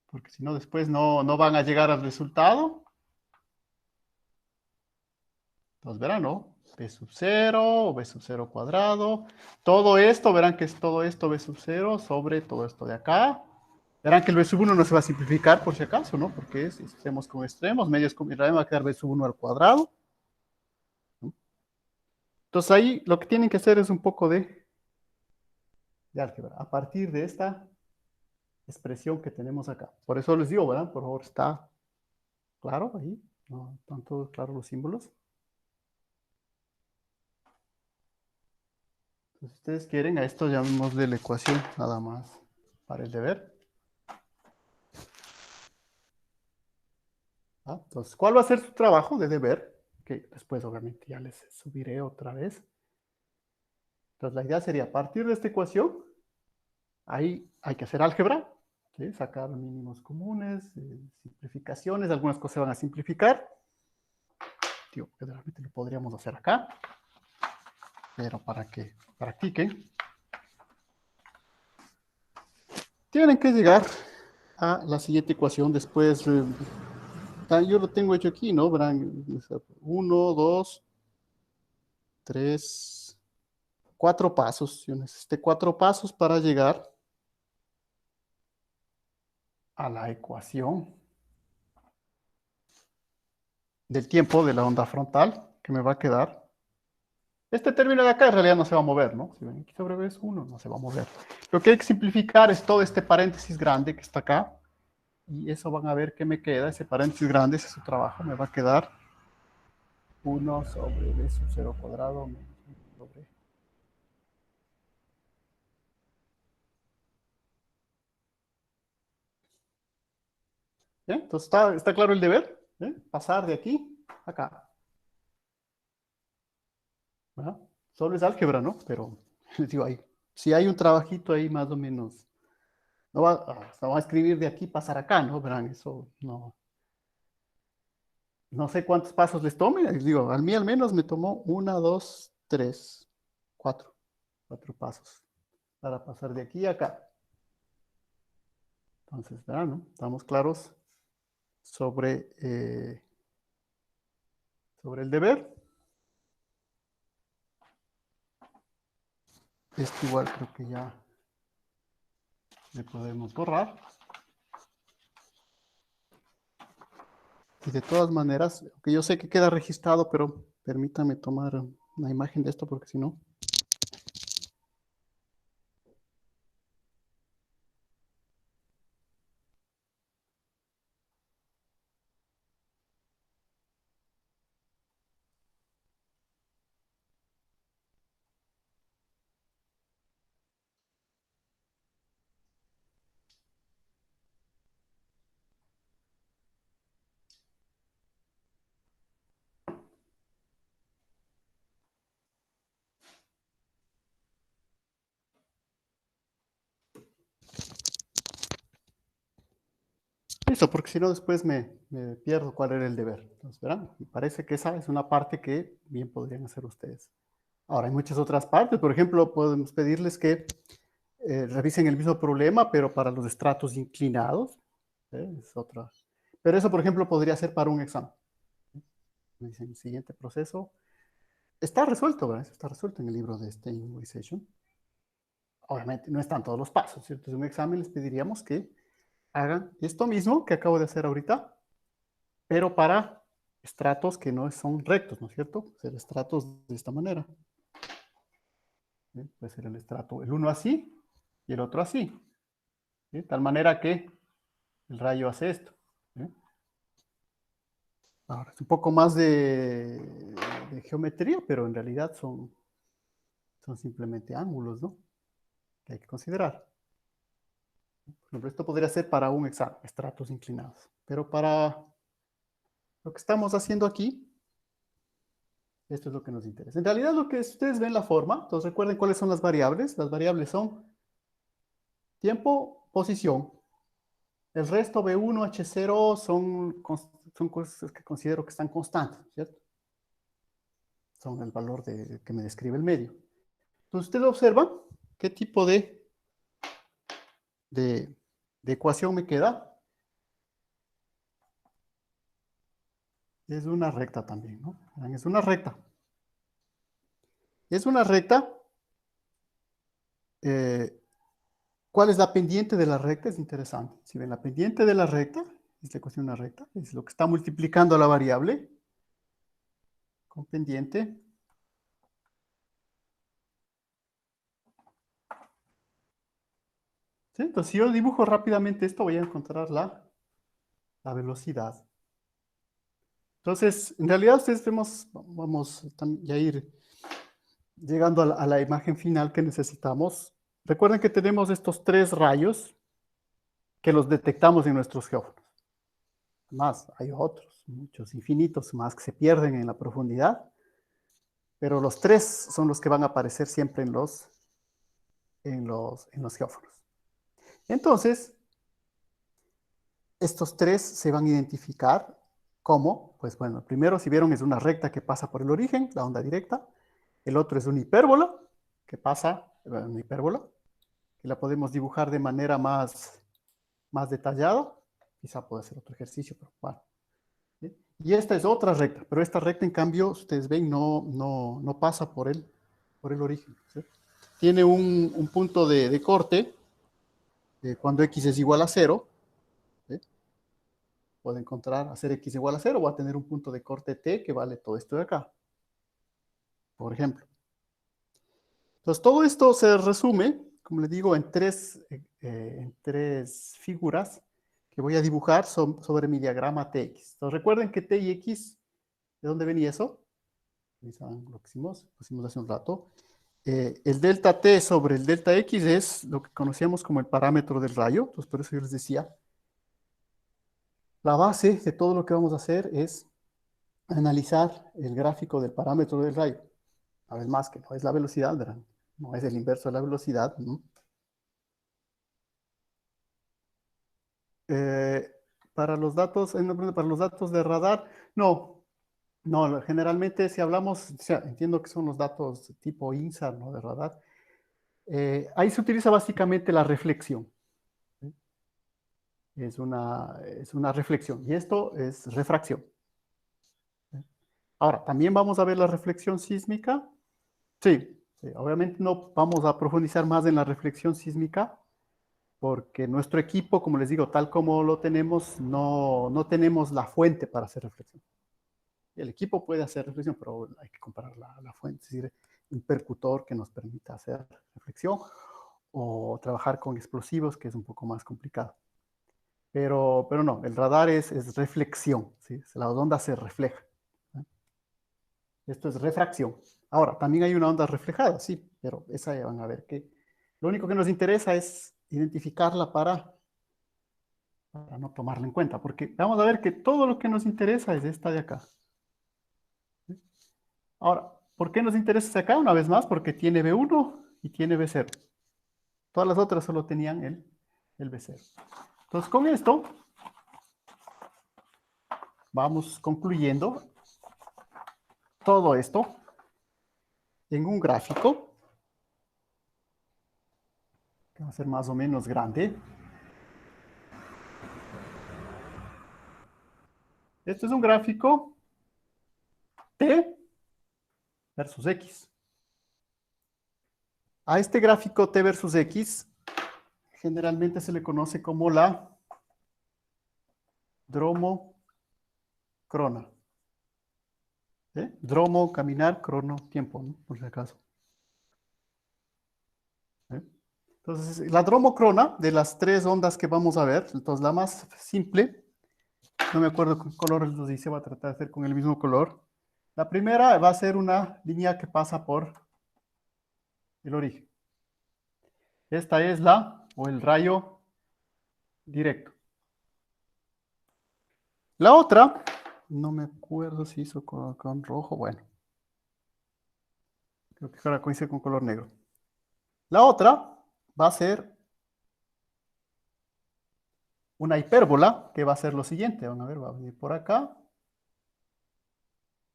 porque si no después no van a llegar al resultado. Entonces verán, ¿no? B sub 0, B sub 0 cuadrado. Todo esto, verán que es todo esto B sub 0 sobre todo esto de acá. Verán que el B sub 1 no se va a simplificar por si acaso, ¿no? Porque es extremos con extremos, medios con raíz va a quedar B sub 1 al cuadrado. ¿No? Entonces ahí lo que tienen que hacer es un poco de álgebra, a partir de esta expresión que tenemos acá. Por eso les digo, ¿verdad? Por favor, está claro ahí, ¿no? ¿Están todos claros los símbolos? Entonces, si ustedes quieren, a esto llamémosle la ecuación nada más para el deber. ¿Ah? Entonces, ¿cuál va a ser su trabajo de deber? Que después obviamente ya les subiré otra vez. Entonces, la idea sería, a partir de esta ecuación, ahí hay que hacer álgebra, ¿sí? Sacar mínimos comunes, simplificaciones, algunas cosas se van a simplificar. Digo, que realmente lo podríamos hacer acá, pero para que practiquen, tienen que llegar a la siguiente ecuación después. Yo lo tengo hecho aquí, ¿no? Verán, 1, 2, 3, 4 pasos. Yo necesité 4 pasos para llegar a la ecuación del tiempo de la onda frontal, que me va a quedar. Este término de acá en realidad no se va a mover, ¿no? Si ven aquí sobre B1, no se va a mover. Lo que hay que simplificar es todo este paréntesis grande que está acá. Y eso van a ver que me queda, ese paréntesis grande, ese es su trabajo, me va a quedar 1 sobre B sub 0 cuadrado menos 1 sobre... ¿Bien? Entonces, ¿está claro el deber? ¿Bien? Pasar de aquí a acá. ¿Verdad? Solo es álgebra, ¿no? Pero, les digo, ahí, si hay un trabajito ahí más o menos, no va a escribir de aquí, pasar acá, ¿no? Verán, eso no sé cuántos pasos les tome, les digo, a mí al menos me tomó 1, 2, 3, 4 pasos para pasar de aquí a acá. Entonces, verán, ¿no? Estamos claros sobre el deber. Esto igual creo que ya le podemos borrar. Y de todas maneras, que yo sé que queda registrado, pero permítame tomar una imagen de esto porque si no... Eso, porque si no después me pierdo cuál era el deber. Entonces, verán, me parece que esa es una parte que bien podrían hacer ustedes. Ahora, hay muchas otras partes. Por ejemplo, podemos pedirles que revisen el mismo problema, pero para los estratos inclinados. Es otra. Pero eso, por ejemplo, podría ser para un examen. Me dicen, siguiente proceso. Está resuelto, ¿verdad? Está resuelto en el libro de este Invoice. Obviamente no están todos los pasos, ¿cierto? En un examen les pediríamos que hagan esto mismo que acabo de hacer ahorita, pero para estratos que no son rectos, ¿no es cierto? Hacer estratos de esta manera. ¿Sí? Puede ser el estrato, el uno así y el otro así. ¿Sí? De tal manera que el rayo hace esto. ¿Sí? Ahora, es un poco más de geometría, pero en realidad son simplemente ángulos, ¿no? Que hay que considerar. Por ejemplo, esto podría ser para un examen, estratos inclinados. Pero para lo que estamos haciendo aquí, esto es lo que nos interesa. En realidad, lo que ustedes ven la forma, entonces recuerden cuáles son las variables. Las variables son tiempo, posición. El resto B1, H0 son cosas que considero que están constantes, ¿cierto? Son el valor que me describe el medio. Entonces, ustedes observan qué tipo de ecuación me queda. Es una recta también, ¿no? Es una recta. Es una recta. ¿Cuál es la pendiente de la recta? Es interesante. Si ven, la pendiente de la recta, es la ecuación de una recta, es lo que está multiplicando la variable con pendiente. ¿Sí? Entonces, si yo dibujo rápidamente esto, voy a encontrar la velocidad. Entonces, en realidad ustedes vamos ya a ir llegando a la imagen final que necesitamos. Recuerden que tenemos estos 3 rayos que los detectamos en nuestros geófonos. Más, hay otros, muchos, infinitos más que se pierden en la profundidad, pero los 3 son los que van a aparecer siempre en los geófonos. Entonces, estos 3 se van a identificar como, pues bueno, el primero, si vieron, es una recta que pasa por el origen, la onda directa. El otro es una hipérbola, que pasa, una hipérbola, que la podemos dibujar de manera más detallada. Quizá puede ser otro ejercicio, pero bueno. ¿Sí? Y esta es otra recta, pero esta recta, en cambio, ustedes ven, no pasa por el origen. ¿Sí? Tiene un punto de corte cuando x es igual a 0. ¿Sí? Puedo encontrar, hacer x igual a 0, voy a tener un punto de corte t que vale todo esto de acá, por ejemplo. Entonces, todo esto se resume, como les digo, en tres figuras que voy a dibujar sobre mi diagrama TX. Entonces, recuerden que T y X, ¿de dónde venía eso? ¿Saben lo que pusimos hace un rato? El delta T sobre el delta X es lo que conocíamos como el parámetro del rayo. Entonces, por eso yo les decía, la base de todo lo que vamos a hacer es analizar el gráfico del parámetro del rayo. Una vez más, que no es la velocidad, ¿verdad? No es el inverso de la velocidad, ¿no? Eh, para los datos de radar, no, generalmente si hablamos, o sea, entiendo que son los datos tipo INSAR, ¿no? De radar. Ahí se utiliza básicamente la reflexión. ¿Sí? Es una reflexión y esto es refracción. ¿Sí? Ahora, también vamos a ver la reflexión sísmica. Sí, sí, obviamente no vamos a profundizar más en la reflexión sísmica porque nuestro equipo, como les digo, tal como lo tenemos, no tenemos la fuente para hacer reflexión. El equipo puede hacer reflexión, pero hay que comparar la fuente, es decir, un percutor que nos permita hacer reflexión o trabajar con explosivos, que es un poco más complicado. Pero no, el radar es reflexión, ¿sí? La onda se refleja. ¿Sí? Esto es refracción. Ahora, también hay una onda reflejada, sí, pero esa ya van a ver que lo único que nos interesa es identificarla para no tomarla en cuenta, porque vamos a ver que todo lo que nos interesa es esta de acá. ¿Sí? Ahora, ¿por qué nos interesa esta acá? Una vez más, porque tiene B1 y tiene B0. Todas las otras solo tenían el B0. Entonces, con esto vamos concluyendo todo esto en un gráfico que va a ser más o menos grande. Este es un gráfico T versus X. A este gráfico T versus X generalmente se le conoce como la dromocrona. ¿Sí? Dromo, caminar, crono, tiempo, ¿no? Por si acaso. ¿Sí? Entonces, la dromocrona, de las 3 ondas que vamos a ver, entonces la más simple, no me acuerdo qué color los dice, voy a tratar de hacer con el mismo color. La primera va a ser una línea que pasa por el origen. Esta es el rayo directo. La otra, no me acuerdo si hizo con rojo, bueno. Creo que ahora coincide con color negro. La otra va a ser una hipérbola que va a ser lo siguiente. Van a ver, va a venir por acá.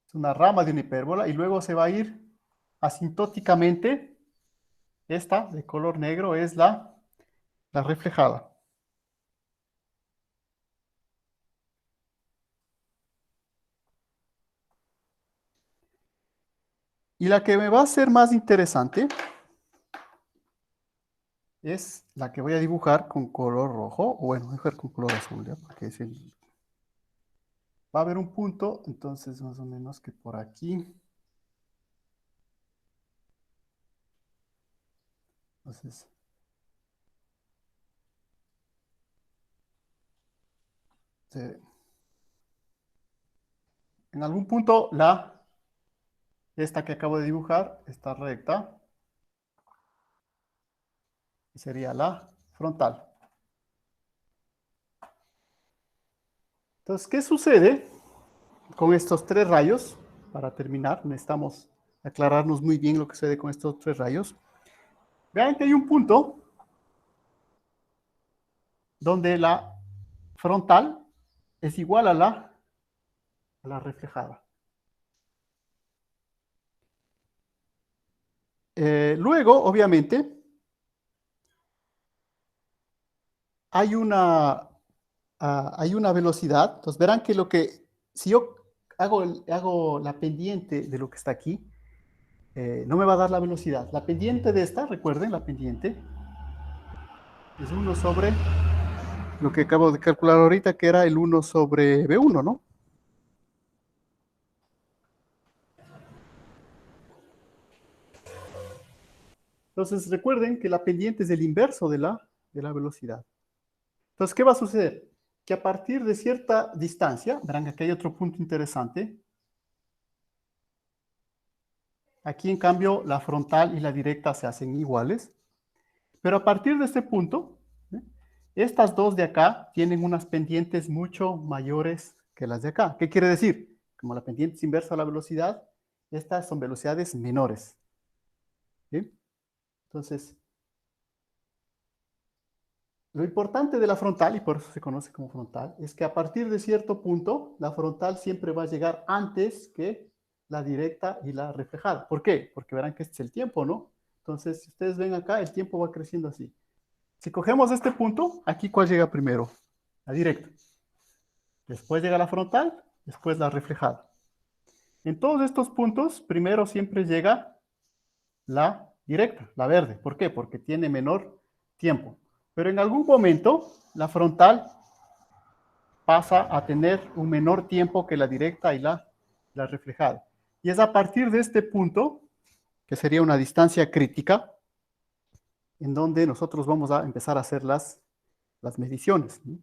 Es una rama de una hipérbola y luego se va a ir asintóticamente. Esta de color negro es la reflejada. Y la que me va a ser más interesante es la que voy a dibujar con color rojo, o bueno, voy a dibujar con color azul, ¿ya? Porque va a haber un punto, entonces más o menos que por aquí. Entonces, en algún punto esta que acabo de dibujar está recta y sería la frontal. Entonces, ¿qué sucede con estos tres rayos? Para terminar, necesitamos aclararnos muy bien lo que sucede con estos tres rayos. Vean que hay un punto donde la frontal es igual a la reflejada. Luego, obviamente, hay hay una velocidad. Entonces verán que si yo hago la pendiente de lo que está aquí, no me va a dar la velocidad. La pendiente de esta, recuerden, la pendiente es 1 sobre lo que acabo de calcular ahorita, que era el 1 sobre B1, ¿no? Entonces recuerden que la pendiente es el inverso de la velocidad. Entonces, ¿qué va a suceder? Que a partir de cierta distancia, verán que aquí hay otro punto interesante. Aquí, en cambio, la frontal y la directa se hacen iguales. Pero a partir de este punto, ¿eh? Estas dos de acá tienen unas pendientes mucho mayores que las de acá. ¿Qué quiere decir? Como la pendiente es inversa a la velocidad, estas son velocidades menores. ¿Sí? Entonces, lo importante de la frontal, y por eso se conoce como frontal, es que a partir de cierto punto, la frontal siempre va a llegar antes que la directa y la reflejada. ¿Por qué? Porque verán que este es el tiempo, ¿no? Entonces, si ustedes ven acá, el tiempo va creciendo así. Si cogemos este punto, aquí, ¿cuál llega primero? La directa. Después llega la frontal, después la reflejada. En todos estos puntos, primero siempre llega la directa, la verde. ¿Por qué? Porque tiene menor tiempo. Pero en algún momento, la frontal pasa a tener un menor tiempo que la directa y la reflejada. Y es a partir de este punto, que sería una distancia crítica, en donde nosotros vamos a empezar a hacer las mediciones, ¿no?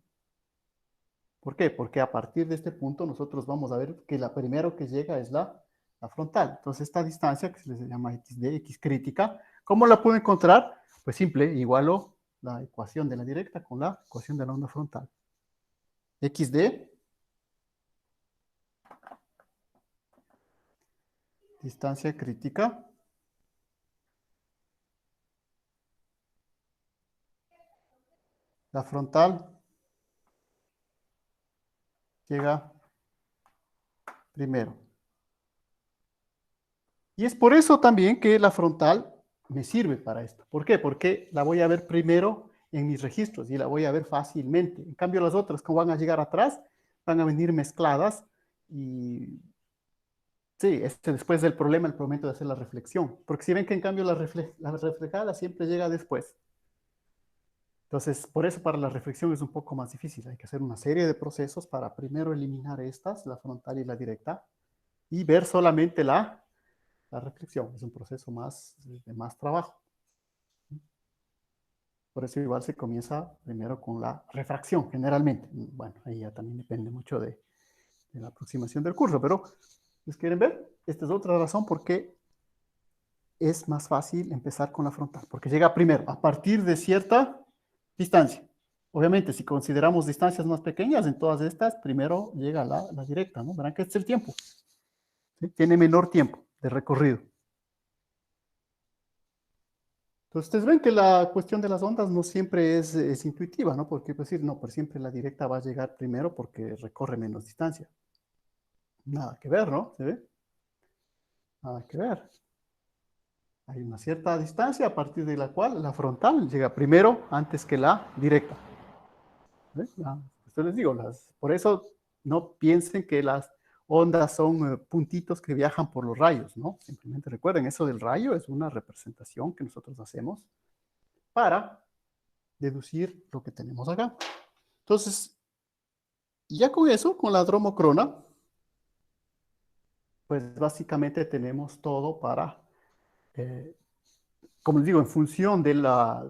¿Por qué? Porque a partir de este punto nosotros vamos a ver que la primero que llega es la frontal. Entonces esta distancia, que se les llama XD, X crítica, ¿cómo la puedo encontrar? Pues simple, igualo la ecuación de la directa con la ecuación de la onda frontal. XD, distancia crítica, la frontal llega primero. Y es por eso también que la frontal me sirve para esto. ¿Por qué? Porque la voy a ver primero en mis registros y la voy a ver fácilmente. En cambio, las otras, como van a llegar atrás, van a venir mezcladas y sí, después del problema, el momento de hacer la reflexión. Porque si ven que en cambio la reflejada siempre llega después. Entonces, por eso para la reflexión es un poco más difícil. Hay que hacer una serie de procesos para primero eliminar estas, la frontal y la directa, y ver solamente la reflexión. Es un proceso de más trabajo. Por eso igual se comienza primero con la refracción, generalmente. Bueno, ahí ya también depende mucho de la aproximación del curso, pero ¿les quieren ver? Esta es otra razón por qué es más fácil empezar con la frontal, porque llega primero, a partir de cierta distancia. Obviamente, si consideramos distancias más pequeñas, en todas estas, primero llega la directa, ¿no? Verán que este es el tiempo. ¿Sí? Tiene menor tiempo de recorrido. Entonces, ustedes ven que la cuestión de las ondas no siempre es intuitiva, ¿no? Porque pues decir, no, pues siempre la directa va a llegar primero porque recorre menos distancia. Nada que ver, ¿no? ¿Se ve? Nada que ver. Hay una cierta distancia a partir de la cual la frontal llega primero antes que la directa. ¿Ves? Esto les digo, por eso no piensen que las ondas son puntitos que viajan por los rayos, ¿no? Simplemente recuerden, eso del rayo es una representación que nosotros hacemos para deducir lo que tenemos acá. Entonces, ya con eso, con la dromocrona, pues básicamente tenemos todo para, como les digo, en función de la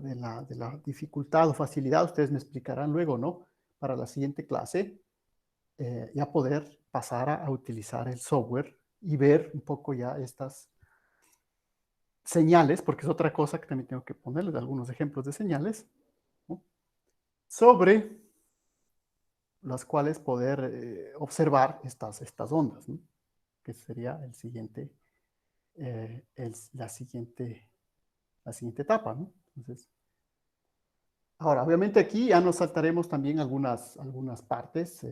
dificultad o facilidad, ustedes me explicarán luego, ¿no? Para la siguiente clase, ya poder pasar a utilizar el software y ver un poco ya estas señales, porque es otra cosa que también tengo que ponerles algunos ejemplos de señales, ¿no? Sobre las cuales poder observar estas ondas, ¿no? Que sería la siguiente etapa, ¿no? Entonces, ahora, obviamente aquí ya nos saltaremos también algunas partes,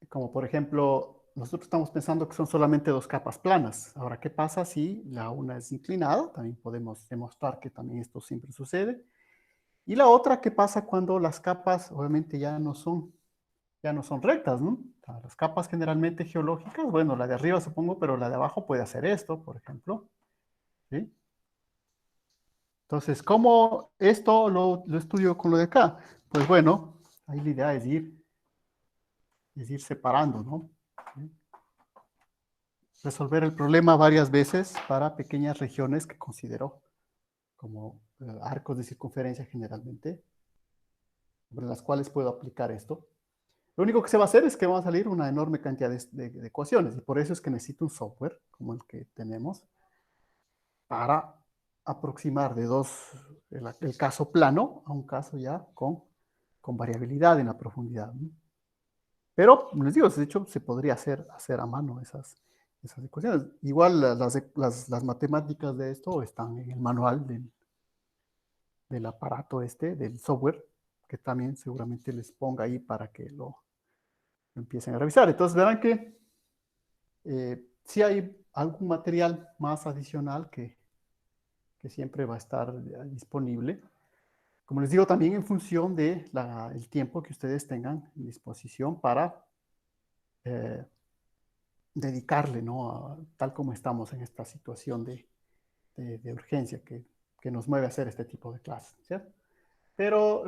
como por ejemplo, nosotros estamos pensando que son solamente dos capas planas. Ahora, ¿qué pasa si la una es inclinada? También podemos demostrar que también esto siempre sucede. Y la otra, ¿qué pasa cuando las capas obviamente ya no son rectas, ¿no? O sea, las capas generalmente geológicas, bueno, la de arriba supongo, pero la de abajo puede hacer esto, por ejemplo, ¿sí? Entonces, ¿cómo esto lo estudio con lo de acá? Pues bueno, ahí la idea es ir separando, ¿no? ¿Sí? Resolver el problema varias veces para pequeñas regiones que considero como arcos de circunferencia generalmente, sobre las cuales puedo aplicar esto. Lo único que se va a hacer es que va a salir una enorme cantidad de ecuaciones y por eso es que necesito un software como el que tenemos para aproximar de el caso plano a un caso ya con variabilidad en la profundidad, ¿no? Pero, les digo, de hecho, se podría hacer a mano esas ecuaciones. Igual las matemáticas de esto están en el manual del aparato del software, que también seguramente les ponga ahí para que lo empiecen a revisar. Entonces verán que sí hay algún material más adicional que siempre va a estar disponible. Como les digo, también en función del tiempo que ustedes tengan en disposición para eh, dedicarle, ¿no? Tal como estamos en esta situación de urgencia que nos mueve a hacer este tipo de clases, ¿cierto? Pero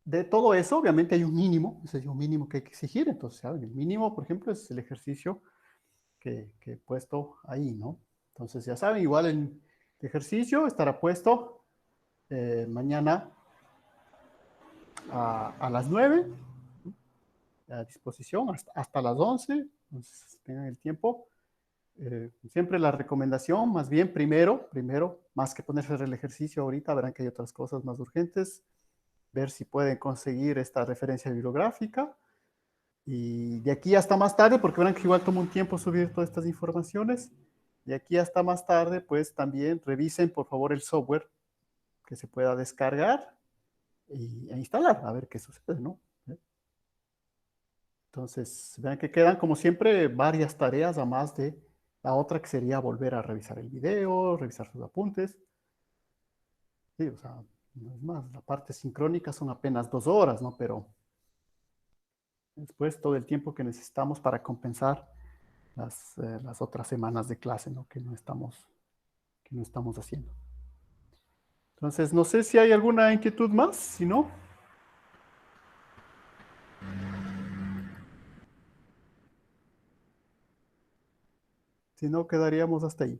de todo eso, obviamente hay un mínimo, ese es un mínimo que hay que exigir. Entonces, ¿saben? El mínimo, por ejemplo, es el ejercicio que he puesto ahí, ¿no? Entonces, ya saben, igual el ejercicio estará puesto mañana a las 9 a disposición, hasta las 11, entonces tengan el tiempo. Siempre la recomendación, más bien primero, más que ponerse el ejercicio ahorita, verán que hay otras cosas más urgentes, ver si pueden conseguir esta referencia bibliográfica. Y de aquí hasta más tarde, porque verán que igual toma un tiempo subir todas estas informaciones, de aquí hasta más tarde, pues también revisen por favor el software que se pueda descargar e instalar, a ver qué sucede, ¿no? Entonces, vean que quedan como siempre varias tareas a más de la otra que sería volver a revisar el video, revisar sus apuntes. Sí, o sea, no es más, la parte sincrónica son apenas 2 horas, ¿no? Pero después todo el tiempo que necesitamos para compensar las otras semanas de clase, ¿no? Que no estamos haciendo. Entonces, no sé si hay alguna inquietud más, si no. Si no, quedaríamos hasta ahí.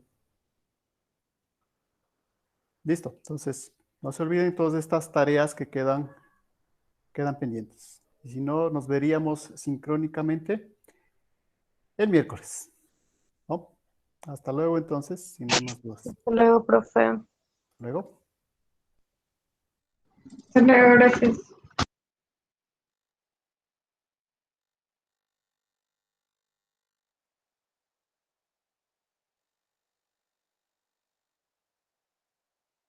Listo. Entonces, no se olviden todas estas tareas que quedan pendientes. Y si no, nos veríamos sincrónicamente el miércoles, ¿no? Hasta luego, entonces, si no hay más dudas. Hasta luego, profe. Luego. Hasta luego, gracias.